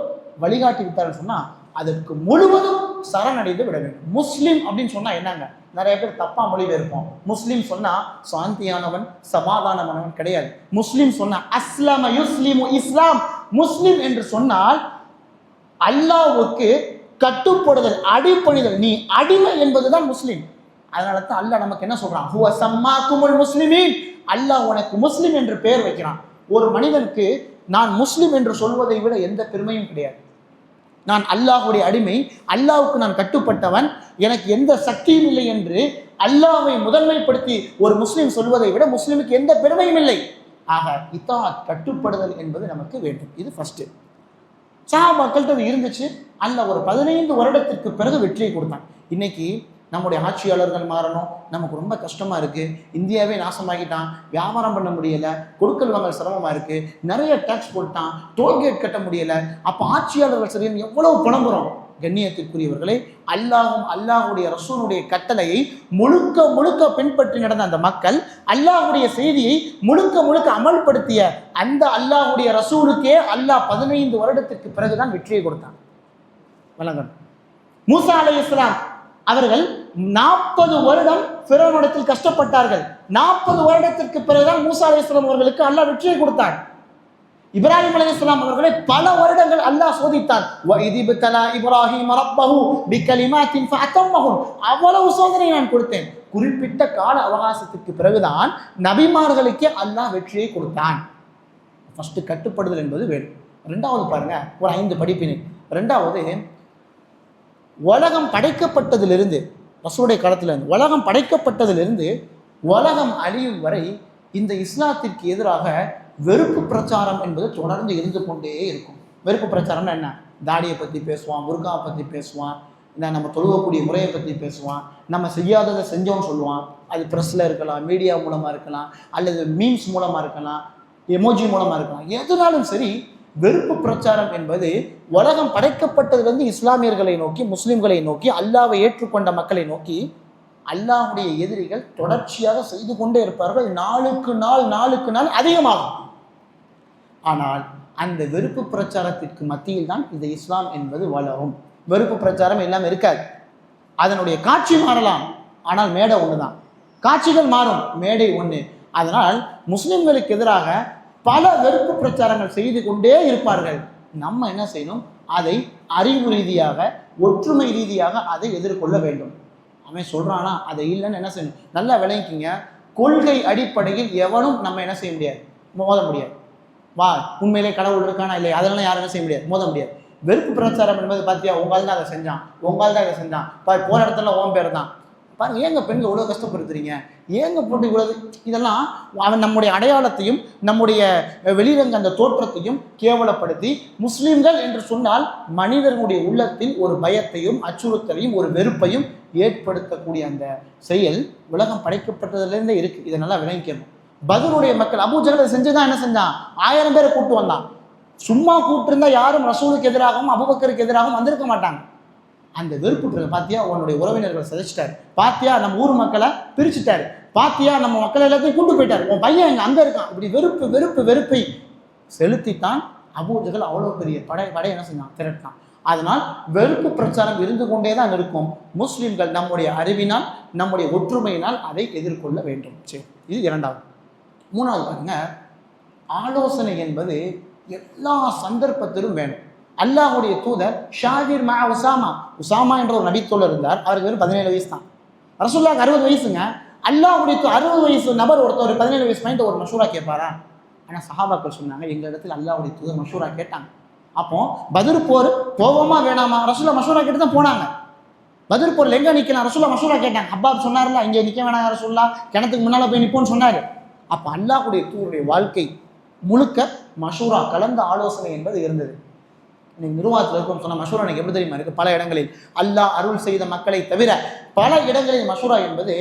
வழிகாட்டி விட்டாருன்னு சொன்னா அதற்கு முழுவதும் சரணடைந்து விட வேண்டும். முஸ்லிம் அப்படின்னு சொன்னா என்னங்க, நிறைய பேர் தப்பா மொழிபெயர்ப்போம். முஸ்லிம் சொன்னா சாந்தியானவன் சமாதானமானவன் கிடையாது. முஸ்லிம் சொன்னா அஸ்லம யுஸ்லிமு, இஸ்லாம். முஸ்லிம் என்று சொன்னால் அல்லாஹ்வுக்கு கட்டுப்படுதல், அடிப்பணிதல், நீ அடிமை என்பதுதான் முஸ்லிம். அதனால தான் அல்லாஹ் நமக்கு என்ன சொல்றான், ஹுவ சம்மாக்குமுல் முஸ்லிமீன், அல்லாஹ் உனக்கு முஸ்லிம் என்று பெயர் வைக்கிறான். ஒரு மனிதனுக்கு நான் முஸ்லிம் என்று சொல்வதை விட எந்த பெருமையும் கிடையாது. நான் அல்லாஹ்வுடைய அடிமை, அல்லாஹ்வுக்கு நான் கட்டுப்பட்டவன், எனக்கு எந்த சக்தியும் இல்லை என்று அல்லாஹ்வை முதன்மைப்படுத்தி ஒரு முஸ்லிம் சொல்வதை விட முஸ்லிமுக்கு எந்த பெருமையும் இல்லை. ஆக இத்தாத் கட்டுப்படுதல் என்பது நமக்கு வேண்டும். இது ஃபர்ஸ்ட். சஹாபாக்கள்கிட்ட அது இருந்துச்சு. அல்லாஹ் ஒரு 15 வருடத்திற்கு பிறகு வெற்றியை கொடுத்தான். இன்னைக்கு நம்முடைய ஆட்சியாளர்கள் மாறணும், நமக்கு ரொம்ப கஷ்டமாக இருக்குது. இந்தியாவே நாசமாகிட்டான், வியாபாரம் பண்ண முடியலை, கொடுக்கல் வாங்கல் சிரமமாக இருக்குது, நிறைய டேக்ஸ் போட்டான், டோல்கேட் கட்ட முடியலை. அப்போ ஆட்சியாளர்கள் சரியான எவ்வளவு புலம்புறோம். கண்ணியத்திற்குரியவர்களே, அல்லாஹும் அல்லாஹுடைய ரசூலுடைய கட்டளையை முழுக்க முழுக்க பின்பற்றி நடந்த அந்த மக்கள், அல்லாஹுடைய செய்தியை முழுக்க முழுக்க அமல்படுத்திய அந்த அல்லாஹுடைய ரசூலுக்கே அல்லாஹ் 15 வருடத்திற்கு பிறகுதான் வெற்றியை கொடுத்தான். வழங்கணும். மூசா அலைஹிஸ்ஸலாம் அவர்கள் 40 வருடம் ஃபிரௌனிடத்தில் கஷ்டப்பட்டார்கள். 40 வருடத்திற்கு பிறகுதான் மூசா அலைஹிஸ்ஸலாம் அவர்களுக்கு அல்லாஹ் வெற்றியை கொடுத்தார். இப்ராஹிம் அலைஹிஸ்ஸலாம் அவர்களை பல வருடங்கள் அல்லாஹ் சோதித்தார். வஇதிப்தலா இப்ராஹிம் ரப்பஹு பிகலிமாத்தின் ஃபஅத்தம்மஹும், அவ்வளவு சோதனை நான் கொடுத்தேன். குறிப்பிட்ட கால அவகாசத்துக்கு பிறகுதான் நபிமார்களுக்கே அல்லாஹ் வெற்றியை கொடுத்தான். ஃபர்ஸ்ட் கட்டுப்படுதல் என்பது வேணும். ரெண்டாவது பாருங்க, ஒரு 5 படிப்பினை. ரெண்டாவது, உலகம் படைக்கப்பட்டதிலிருந்து, ரசூலுடைய காலத்துல இருந்து உலகம் படைக்கப்பட்டதிலிருந்து உலகம் அழியும் வரை இந்த இஸ்லாத்திற்கு எதிராக வெறுப்பு பிரச்சாரம் என்பது தொடர்ந்து இருந்து கொண்டே இருக்கும். வெறுப்பு பிரச்சாரம்னா என்ன? தாடியை பற்றி பேசுவான், புர்காவை பற்றி பேசுவான், இந்த நம்ம தொழுவக்கூடிய முறையை பற்றி பேசுவான், நம்ம செய்யாததை செஞ்சோன்னு சொல்லுவான். அது ப்ரெஸ்ஸில் இருக்கலாம், மீடியா மூலமாக இருக்கலாம், அல்லது மீம்ஸ் மூலமாக இருக்கலாம், எமோஜி மூலமாக இருக்கலாம். எதுனாலும் சரி, வெறுப்பு பிரச்சாரம் என்பது உலகம் படைக்கப்பட்டதிலிருந்து இஸ்லாமியர்களை நோக்கி, முஸ்லிம்களை நோக்கி, அல்லாஹ்வை ஏற்றுக்கொண்ட மக்களை நோக்கி அல்லாஹ்வுடைய எதிரிகள் தொடர்ச்சியாக செய்து கொண்டே இருப்பார்கள். நாளுக்கு நாள் அதிகமாகும். ஆனால் அந்த வெறுப்பு பிரச்சாரத்திற்கு மத்தியில் தான் இந்த இஸ்லாம் என்பது வளரும். வெறுப்பு பிரச்சாரம் எல்லாம் இருக்காது. அதனுடைய காட்சி மாறலாம், ஆனால் மேடை ஒன்று தான். காட்சிகள் மாறும், மேடை ஒன்று. அதனால் முஸ்லிம்களுக்கு எதிராக பல வெறுப்பு பிரச்சாரங்கள் செய்து கொண்டே இருப்பார்கள். நம்ம என்ன செய்யணும்? அதை அறிவு ரீதியாக, ஒற்றுமை ரீதியாக அதை எதிர்கொள்ள வேண்டும். அவன் சொல்றானா அதை இல்லைன்னு என்ன செய்யணும்? நல்லா விளங்கிக்கிங்க. கொள்கை அடிப்படையில் எவனும் நம்ம என்ன செய்ய முடியாது, மோத முடியாது. வா, உண்மையிலே கடவுள் இருக்கானா இல்லை, அதனால யாரும் என்ன செய்ய முடியாது, மோத முடியாது. வெறுப்பு பிரச்சாரம் என்பது பார்த்தியா, உங்களால் தான் அதை செஞ்சான், உங்களால் தான் இதை செஞ்சான், போன இடத்துல ஓம் பேர் தான். பாருங்க, ஏங்க பெண்கள் இவ்வளோ கஷ்டப்படுத்துறீங்க, ஏங்க போட்டு இவ்வளவு, இதெல்லாம் அவன் நம்முடைய அடையாளத்தையும் நம்முடைய வெளிரங்க அந்த தோற்றத்தையும் கேவலப்படுத்தி, முஸ்லிம்கள் என்று சொன்னால் மனிதர்களுடைய உள்ளத்தில் ஒரு பயத்தையும் அச்சுறுத்தலையும் ஒரு வெறுப்பையும் ஏற்படுத்தக்கூடிய அந்த செயல் உலகம் படைக்கப்பட்டதுலேருந்தே இருக்கு. இதை நல்லா விளங்கிக்கணும். பத்ருடைய மக்கள் அபூ ஜஹல் செஞ்சுதான் என்ன செஞ்சான்? 1000 பேரை கூட்டு வந்தான். சும்மா கூப்பிட்டு இருந்தா யாரும் ரசூலுக்கு எதிராகவும் அபூபக்கருக்கு எதிராகவும் வந்திருக்க மாட்டாங்க. அந்த வெறுப்பு பாத்தியா, உன்னுடைய உறவினர்களை சிதைச்சிட்டாரு, பாத்தியா நம்ம ஊர் மக்களை பிரிச்சுட்டாரு, பாத்தியா நம்ம மக்களை எல்லாத்தையும் கூட்டு போயிட்டாரு, உன் பையன் இங்க அங்க இருக்கான். இப்படி வெறுப்பை செலுத்தித்தான் அபூ ஜஹல் அவ்வளவு பெரிய படை என்ன செஞ்சான்? திரட்டான். அதனால் வெறுப்பு பிரச்சாரம் இருந்து கொண்டே தான் இருக்கும். முஸ்லிம்கள் நம்முடைய அறிவினால், நம்முடைய ஒற்றுமையினால் அதை எதிர்கொள்ள வேண்டும். சரி, இது இரண்டாவது. மூணாவது பாருங்க, ஆலோசனை என்பது எல்லா சந்தர்ப்பத்திலும் வேணும். அல்லாஹ்வுடைய தூதர் ஷாதிர் மா உசாமா என்ற ஒரு நபித்தோழர் இருந்தார். அவருக்கு வெறும் 17 வயசு தான். ரசூலுல்லாஹ்க்கு 60 வயசுங்க. அல்லாஹ்வுடைய 60 வயசு நபர் ஒருத்தர் 17 வயசு பையன் ஒரு மஷூரா கேட்பாரா? ஆனால் சஹாபாக்கள் சொன்னாங்க, எங்க இடத்துல அல்லாஹ்வுடைய தூதர் மஷூரா கேட்டாங்க. அப்போ பத்ர் போர் போவோமா வேணாமா? ரசூலுல்லாஹ் மஷூரா கேட்டு தான் போனாங்க. பத்ர் போர்ல எங்க நிக்கலாம்? ரசூலுல்லாஹ் மஷூரா கேட்டாங்க. ஹப்பாப் சொன்னார்ல, இங்கே நிற்க வேணாம் ரசூலுல்லாஹ், கிணத்துக்கு முன்னால போய் நிற்போன்னு சொன்னாரு. அப்போ அல்லாஹ்வுடைய தூதருடைய வாழ்க்கை முழுக்க மஷூரா கலந்த ஆலோசனை என்பது இருந்தது. இன்னைக்கு நிர்வாகத்தில் இருக்கும்னு சொன்ன மஷூரா எனக்கு எப்படி தெரியுமா இருக்கு? பல இடங்களில் அல்லாஹ் அருள் செய்த மக்களை தவிர பல இடங்களில் மஷூரா என்பது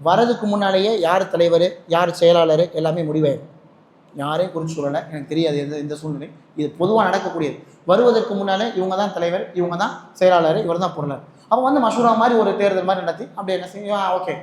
வரதுக்கு முன்னாலேயே யார் தலைவர், யார் செயலாளர் எல்லாமே முடிவாயிடும். யாரையும் குறித்து சொல்லலை, எனக்கு தெரியாது இந்த சூழ்நிலை. இது பொதுவாக நடக்கக்கூடியது. வருவதற்கு முன்னாலே இவங்க தான் தலைவர், இவங்க தான் செயலாளர், இவர் தான் பொருளாளர். அப்போ வந்து மஷூரா மாதிரி ஒரு தேர்தல் மாதிரி நடத்தி அப்படி என்ன செய்யும், ஓகே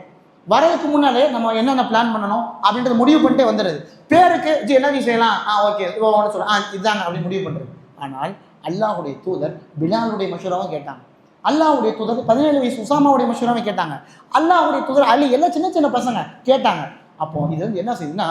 வரதுக்கு முன்னாலே நம்ம என்னென்ன பிளான் பண்ணணும் அப்படின்றது முடிவு பண்ணிட்டே வந்துடுது. பேருக்கு என்ன செய்யலாம், ஓகே ஒன்று சொல்ல இதுதாங்க அப்படின்னு முடிவு பண்ணுறது. ஆனால் அல்லாஹ்வுடைய தூதர் பிலாலுடைய மஷூராவும் கேட்டாங்க. அல்லாஹ்வுடைய தூதர் 17 வயசு உசாமாவுடைய மஷூராவும் கேட்டாங்க. அல்லாஹ்வுடைய தூதர் அலி எல்லாம் சின்ன சின்ன பசங்க கேட்டாங்க. அப்போ இது வந்து என்ன செய்யுதுன்னா,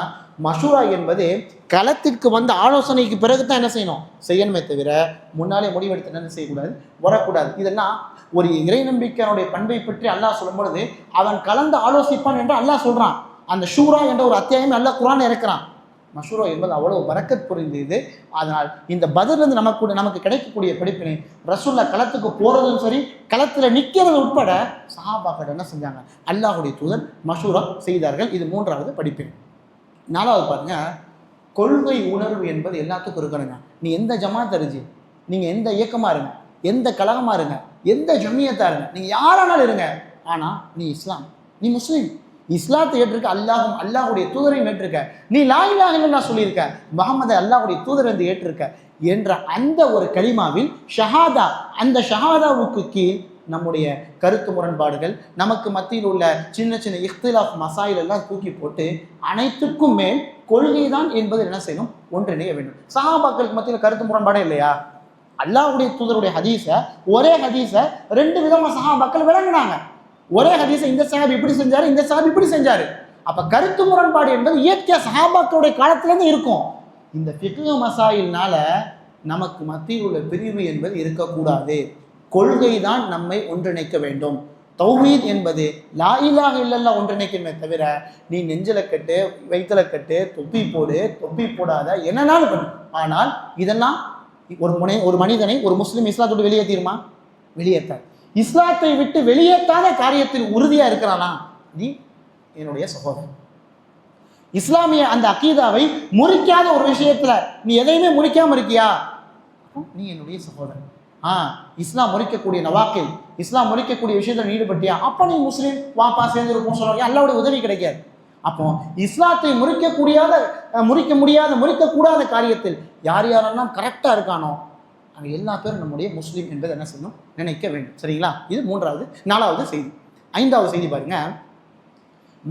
மஷூரா என்பது களத்திற்கு வந்து ஆலோசனைக்கு பிறகு தான் என்ன செய்யணும், செய்யணுமே தவிர முன்னாலே முடிவெடுத்து என்ன செய்யக்கூடாது, வரக்கூடாது. இதெல்லாம் ஒரு இறை நம்பிக்கையானுடைய பண்பை பற்றி அல்லாஹ் சொல்லும் பொழுது அவன் கலந்து ஆலோசிப்பான் என்று அல்லாஹ் சொல்றான். அந்த ஷூரா என்ற ஒரு அத்தியாயம் அல்லாஹ் குர்ஆன்ல இறக்குறான். மஷூரா என்பது அவ்வளவு பரக்கத் புரிந்தது. அதனால் இந்த பதிலிருந்து நமக்கு கிடைக்கக்கூடிய படிப்பினை, ரசூல்லா களத்துக்கு போறதும் சரி, களத்தில் நிற்கிறது உட்பட சஹாபாக்கள் என்ன செஞ்சாங்க, அல்லாஹுடைய தூதர் மஷூரா செய்தார்கள். இது மூன்றாவது படிப்பினை. நாலாவது பாருங்க, கொள்கை உணர்வு என்பது எல்லாத்துக்கும் இருக்கணுங்க. நீ எந்த ஜமாத் அரிஜி, நீங்க எந்த இயக்கமா இருங்க, எந்த கழகமா இருங்க, எந்த ஜமியத்தா இருங்க, நீங்க யாரானாலும் இருங்க, ஆனா நீ இஸ்லாம், நீ முஸ்லீம், இஸ்லாத்தை ஏற்றிருக்க, அல்லாஹுடைய தூதரையும் ஏற்றிருக்க, நீ லா இலாஹ இல்லல்லாஹ் சொல்லியிருக்க, முஹம்மதை அல்லாஹுடைய தூதர் என்று ஏற்றிருக்க என்ற அந்த ஒரு கலிமாவில் ஷஹாதா, அந்த ஷஹாதாவுக்கு கீழ் நம்முடைய கருத்து முரண்பாடுகள், நமக்கு மத்தியில் உள்ள சின்ன சின்ன இஃப்திலாஃப் மசாயில் எல்லாம் தூக்கி போட்டு அனைத்துக்கும் மேல் கொள்கை தான் என்பது என்ன செய்யணும், ஒன்றிணைய வேண்டும். சஹாபாக்களுக்கு மத்தியில் கருத்து முரண்பாடே இல்லையா? அல்லாஹ்வுடைய தூதருடைய ஹதீஸை, ஒரே ஹதீஸை ரெண்டு விதமா சஹாபாக்கள் விளங்கினாங்க. ஒரே ஹதீஸை இந்த சஹாபி இப்படி செஞ்சாரு, இந்த சஹாபி இப்படி செஞ்சாரு. அப்ப கருத்து முரண்பாடு என்பது இயற்கையா சஹாபாக்களுடைய காலத்துல இருந்து இருக்கும். இந்த ஃபிக்ஹ் மசாயில்னால நமக்கு மத்தியில் உள்ள பிரிவு என்பது இருக்கக்கூடாது. கொள்கை தான் நம்மை ஒன்றிணைக்க வேண்டும். தௌஹீத் என்பது லா இலாஹ இல்லல்லாஹ் ஒன்றிணைக்கணுமே தவிர நீ நெஞ்சில கட்டு, வயிற்றுல கட்டு, தொப்பி போடு, தொப்பி போடாத, என்னன்னாலும் பண்ணு. ஆனால் இதெல்லாம் ஒரு மனிதனை ஒரு முஸ்லீம் இஸ்லாத்தோடு வெளியேற்றிருமா? வெளியேற்றார். இஸ்லாத்தை விட்டு வெளியேற்றாத காரியத்தில் உறுதியா இருக்கிறானா, நீ என்னுடைய சகோதரன். இஸ்லாமிய அந்த அகீதாவை முறிக்காத ஒரு விஷயத்துல நீ எதையுமே முறிக்காம இருக்கியா, நீ என்னுடைய சகோதரன். இஸ்லாம் முறிக்கக்கூடிய நவாக்கில், இஸ்லாம் முறிக்கக்கூடிய விஷயத்தில் ஈடுபட்டியா, அப்ப நீ முஸ்லீம், வாப்பா சேர்ந்து இருப்போம் சொல்லுவாங்க. அல்லாஹ்வுடைய உதவி கிடைக்காது. அப்போ இஸ்லாத்தை முறிக்கக்கூடாத காரியத்தில் யார் யாரெல்லாம் கரெக்டா இருக்கானோ அங்கே எல்லா பேரும் நம்முடைய முஸ்லீம் என்பதை என்ன செய்யணும், நினைக்க வேண்டும். சரிங்களா? இது மூன்றாவது. நாலாவது செய்தி. ஐந்தாவது செய்தி பாருங்க,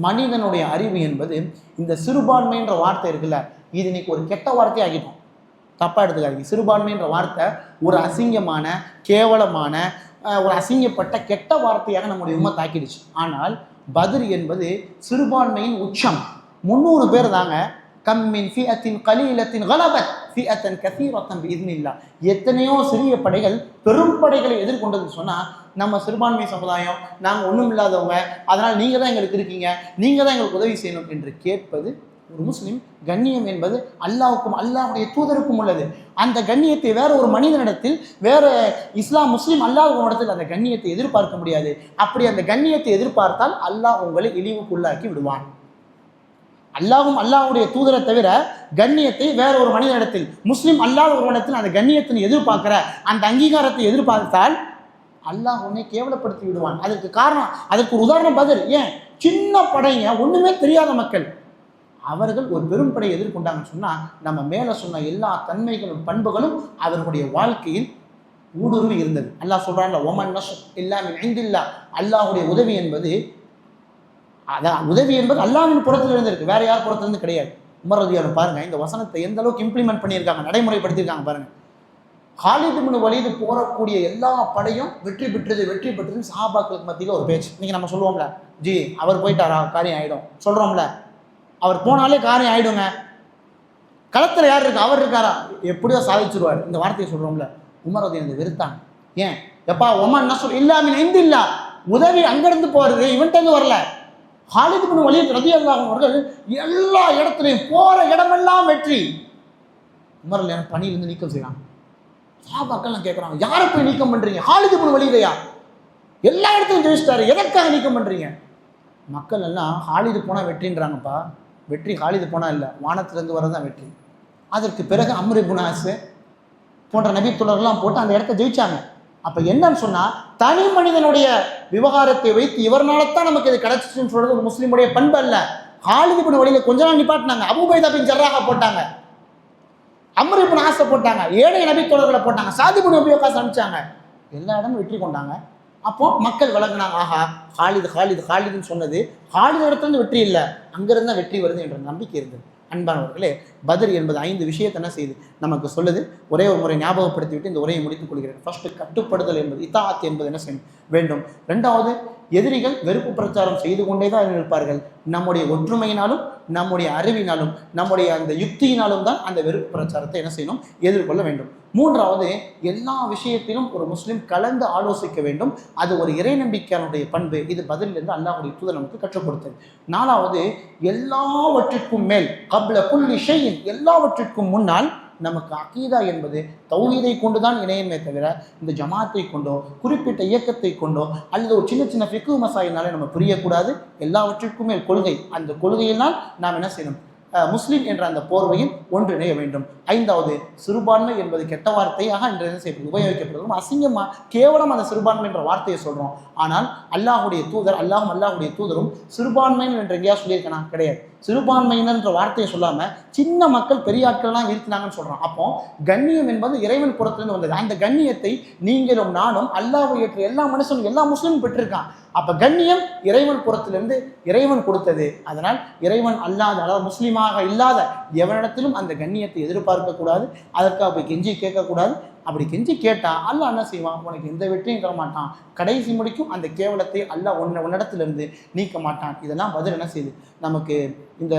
மனிதனுடைய அறிவு என்பது இந்த சிறுபான்மைன்ற வார்த்தை இருக்குல்ல, இது இன்னைக்கு ஒரு கெட்ட வார்த்தை ஆகிட்டோம். தப்பா எடுத்துக்காதீங்க. சிறுபான்மைன்ற வார்த்தை ஒரு அசிங்கமான, கேவலமான, ஒரு அசிங்கப்பட்ட கெட்ட வார்த்தையாக நம்முடைய உம்மத் ஆக்கிடுச்சு. ஆனால் பத்ர் என்பது சிறுபான்மையின் உச்சம். 300 பேர் தாங்க. கம்மின் ஃபிஅத்தின் கலீலத்தின் கலபத் ஃபிஅத்தன் கஸீரத்தன் பிஇذنில்லாஹ். எத்தனையோ சிறிய படைகள் பெரும் படைகளை எதிர்கொண்டதுன்னு சொன்னா, நம்ம சிறுபான்மை சமுதாயம், நாங்கள் ஒன்றும் இல்லாதவங்க, அதனால் நீங்கள் தான் எங்களுக்கு இருக்கீங்க, நீங்கள் தான் எங்களுக்கு உதவி செய்யணும் என்று கேட்பது ஒரு முஸ்லீம். கண்ணியம் என்பது அல்லாஹ்வுக்கும் அல்லாஹ்வுடைய தூதருக்கும் உள்ளது. அந்த கண்ணியத்தை வேற ஒரு மனிதனிடத்தில், வேற முஸ்லீம் அல்லாஹ்விடத்தில் அந்த கண்ணியத்தை எதிர்பார்க்க முடியாது. அப்படி அந்த கண்ணியத்தை எதிர்பார்த்தால் அல்லாஹ் உங்களை இழிவுக்குள்ளாக்கி விடுவான். அல்லாஹ்வும் அல்லாஹ்வுடைய தூதரை தவிர கண்ணியத்தை வேற ஒரு மனிதனிடத்தில், முஸ்லீம் அல்லாஹ் ஒருவனிடத்தில் அந்த கண்ணியத்தை எதிர்பார்க்கிற, அந்த அங்கீகாரத்தை எதிர்பார்த்தால் அல்லாஹ் உன்னை கேவலப்படுத்தி விடுவான். அதுக்கு காரணம், அதற்கு ஒரு உதாரணம் பதில். ஏன்? சின்ன படைங்க, ஒண்ணுமே தெரியாத மக்கள், அவர்கள் ஒரு பெரும் படையை எதிர்கொண்டாங்கன்னு சொன்னா, நம்ம மேல சொன்ன எல்லா தன்மைகளும் பண்புகளும் அவர்களுடைய வாழ்க்கையில் ஊடுருவி இருந்தது. அல்லாஹ் சொல்றான்ல, ஒமன் நஸ்ர் இல்லா மின் இந்தில்லாஹ். அல்லாஹ்வுடைய உதவி என்பது, அதான் உதவி என்பது அல்லாஹ்வின் புறத்தில் இருந்திருக்கு, வேற யார் புறத்திலிருந்து கிடையாது. உமர் ரலியல்லாஹு பாருங்க, இந்த வசனத்தை எந்த அளவுக்கு இம்ப்ளிமெண்ட் பண்ணியிருக்காங்க, நடைமுறைப்படுத்தியிருக்காங்க பாருங்க. காலித் இப்னு வலீத் போறக்கூடிய எல்லா படையும் வெற்றி பெற்றது சஹாபாக்களுக்கு மத்தியில் ஒரு பேச்சு. இன்னைக்கு நம்ம சொல்லுவோம்ல, ஜி அவர் போயிட்டாரா காரியம் ஆயிடும் சொல்றோம்ல, அவர் போனாலே காரியம் ஆயிடுங்க, களத்துல யார் இருக்கா, அவர் இருக்காரா, எப்படியோ சாதிச்சிருவார், இந்த வார்த்தையை சொல்றோம்ல. உமர் ரலியல்லாஹு வெறுத்தாங்க. ஏன்? எப்பா ஒமன் நஸ்ர் இல்லா மின் இந்தில்லாஹ், உதவி அங்கிருந்து போறது, இவன்ட்டு வரல. காலித் இப்னு வலீத் ரலியல்லாஹு அன்ஹு அவர்கள் எல்லா இடத்துலையும் போற இடமெல்லாம் வெற்றி. உமர் ரலியல்லாஹு பணியிலிருந்து நீக்கம் செய்யறாங்க. சஹாபாக்கள்லாம் கேட்குறாங்க, யாரை போய் நீக்கம் பண்றீங்க? காலித் இப்னு வலீதையா? எல்லா இடத்துலையும் ஜெயிச்சிட்டாரு, எதற்காக நீக்கம் பண்றீங்க? மக்கள் எல்லாம் காலிது போனால் வெற்றின்றாங்கப்பா. வெற்றி காலிது போனால் இல்லை, வானத்திலிருந்து வரதான் வெற்றி. அதற்கு பிறகு அம்ர் இப்னு ஆஸ் போன்ற நபித்தோழர்கள்லாம் போட்டு அந்த இடத்த ஜெயிச்சாங்க. அப்ப என்னன்னு சொன்னா, தனி மனிதனுடைய விவகாரத்தை வைத்து இவர்னால தான் நமக்கு இது கிடைச்சிச்சுன்னு சொல்றது ஒரு முஸ்லீமுடைய பண்பு அல்ல. காலித் இப்னு வலீத் கொஞ்ச நாள் நிப்பாட்டினாங்க, அபூ உபைதா பின் ஜர்ராஹ போட்டாங்க, அம்ர் இப்னு ஆஸ போட்டாங்க, ஏழை நபித்தோழர்களை போட்டாங்க, சாத் இப்னு அபீ வக்காஸ் அனுப்பிச்சாங்க, எல்லா இடமும் வெற்றி கொண்டாங்க. அப்போ மக்கள் வழங்கினாங்க, ஆஹா காலிதுன்னு சொன்னது, காலிது இடத்துல இருந்து வெற்றி இல்லை, அங்கிருந்தா வெற்றி வருது என்ற நம்பிக்கை இருந்தது. அன்பானவர்களே, பத்ர் என்பது 5 விஷயத்தை என்ன செய்யுது நமக்கு சொல்லுது. ஒரே ஒரு முறை ஞாபகப்படுத்தி விட்டு இந்த உரையை முடித்துக் கொள்கிறேன். ஃபர்ஸ்ட், கட்டுப்படுதல் என்பது, இத்தாஅத் என்பது என்ன செய்யும் வேண்டும். ரெண்டாவது, எதிரிகள் வெறுப்பு பிரச்சாரம் செய்து கொண்டே தான் இருப்பார்கள். நம்முடைய ஒற்றுமையினாலும் நம்முடைய அறிவினாலும் நம்முடைய அந்த யுக்தியினாலும் தான் அந்த வெறுப்பு பிரச்சாரத்தை என்ன செய்யணும், எதிர்கொள்ள வேண்டும். மூன்றாவது, எல்லா விஷயத்திலும் ஒரு முஸ்லிம் கலந்து ஆலோசிக்க வேண்டும். அது ஒரு இறை நம்பிக்கையானுடைய பண்பு. இது பதிலிருந்து அல்லாஹ்வுடைய தூதர் நமக்கு கற்றுக் கொடுத்தது. நாலாவது, எல்லாவற்றிற்கும் மேல் கப்ல குல்லி ஷைஇன், எல்லாவற்றிற்கும் முன்னால் நமக்கு அகீதா என்பது தௌஹீதை கொண்டுதான் இணையமே தவிர இந்த ஜமாத்தை கொண்டோ குறிப்பிட்ட இயக்கத்தை கொண்டோ அல்லது ஒரு சின்ன சின்ன ஃபிக்ஹ் மசாயினாலே நம்ம புரியக்கூடாது. எல்லாவற்றிற்கும் மேல் கொள்கை. அந்த கொள்கையினால் நாம் என்ன செய்யணும், முஸ்லிம் என்ற அந்த போர்வையில் ஒன்றிணைய வேண்டும். ஐந்தாவது, சிறுபான்மை என்பது கெட்ட வார்த்தையாக இன்று என்ன செய்யப்படுது, உபயோகிக்கப்படுறோம். அசிங்கமாக கேவலம் அந்த சிறுபான்மை என்ற வார்த்தையை சொல்கிறோம். ஆனால் அல்லாஹுடைய தூதர், அல்லாஹுடைய தூதரும் சிறுபான்மைன்னு என்று எங்கேயா சொல்லியிருக்கனா? கிடையாது. சிறுபான்மையினன்ற வார்த்தையை சொல்லாமல் சின்ன மக்கள் பெரிய ஆட்கள்லாம் இருக்கிறாங்கன்னு சொல்கிறோம். அப்போ கண்ணியம் என்பது இறைவன் புறத்திலிருந்து வந்தது. அந்த கண்ணியத்தை நீங்களும் நானும் அல்லாஹ்வை ஏற்ற எல்லா மனுஷனும் எல்லா முஸ்லிமும் பெற்றிருக்கான். அப்போ கண்ணியம் இறைவன் புறத்திலிருந்து இறைவன் கொடுத்தது. அதனால் இறைவன் அல்லாத, அதாவது முஸ்லீமாக இல்லாத எவனிடத்திலும் அந்த கண்ணியத்தை எதிர்பார்க்கக்கூடாது. அதற்காக போய் கெஞ்சி கேட்கக்கூடாது. அப்படி கெஞ்சி கேட்டால் அல்லாஹ் என்ன செய்வான், உனக்கு எந்த வெற்றியும் தர மாட்டான். கடைசி முடிக்கும் அந்த கேவலத்தை அல்லாஹ் உன்னிடத்திலிருந்து நீக்க மாட்டான். இதெல்லாம் பதில் என்ன செய்யுது நமக்கு இந்த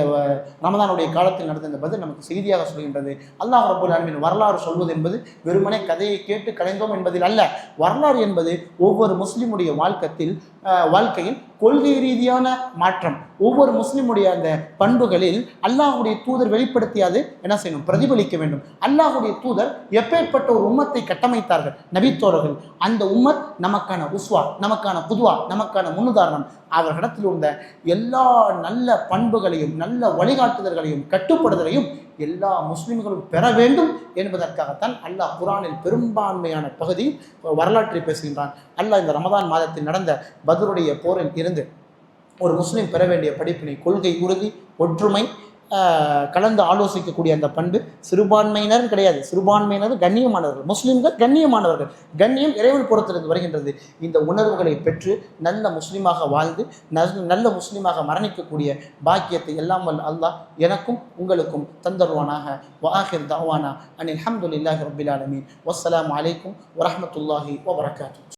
ரமதானுடைய காலத்தில் நடந்த இந்த பதில் நமக்கு செய்தியாக சொல்கின்றது. அல்லாஹ் ரப்பல் ஆலமீன் வரலாறு சொல்வது என்பது வெறுமனே கதையை கேட்டு கலைந்தோம் என்பதில் அல்ல. வரலாறு என்பது ஒவ்வொரு முஸ்லிமுடைய வாழ்க்கையில் கொள்கை ரீதியான மாற்றம். ஒவ்வொரு முஸ்லிமுடைய அந்த பண்புகளில் அல்லாஹுடைய தூதர் வெளிப்படுத்தியது என்ன செய்யணும், பிரதிபலிக்க வேண்டும். அல்லாஹுடைய தூதர் எப்பேற்பட்ட ஒரு உம்மத்தை கட்டமைத்தார்கள் நபித்தோழர்கள். அந்த உம்மத் நமக்கான உஸ்வா, நமக்கான புதுவா, நமக்கான முன்னுதாரணம். அவர்களிடத்தில் உள்ள எல்லா நல்ல பண்புகளையும் நல்ல வழிகாட்டுதல்களையும் கட்டுப்படுதலையும் எல்லா முஸ்லிம்களும் பெற வேண்டும் என்பதற்காகத்தான் அல்லாஹ் குர்ஆனில் பெரும்பான்மையான பகுதி வரலாற்றை பேசுகின்றான். அல்லாஹ் இந்த ரமதான் மாதத்தில் நடந்த பத்ருடைய போரில் இருந்து ஒரு முஸ்லிம் பெற வேண்டிய படிப்பினை, கொள்கை உறுதி, ஒற்றுமை, கலந்து ஆலோசிக்கக்கூடிய அந்த பண்பு. சிறுபான்மையினர் கிடையாது, சிறுபான்மையினர் கண்ணியமானவர்கள், முஸ்லிம்கள் கண்ணியமானவர்கள். கண்ணியம் இறைவன் புறத்திலிருந்து வருகின்றது. இந்த உணர்வுகளை பெற்று நல்ல முஸ்லீமாக வாழ்ந்து நல்ல முஸ்லீமாக மரணிக்கக்கூடிய பாக்கியத்தை எல்லாம் அல்லாஹ் எனக்கும் உங்களுக்கும் தந்தருவானாக. வஆகிர் தஅவானா அனில் ஹம்துலில்லாஹி ரப்பில் ஆலமீன். வஸ்ஸலாமு அலைக்கும் வரஹ்மத்துல்லாஹி வபரகாத்துஹு.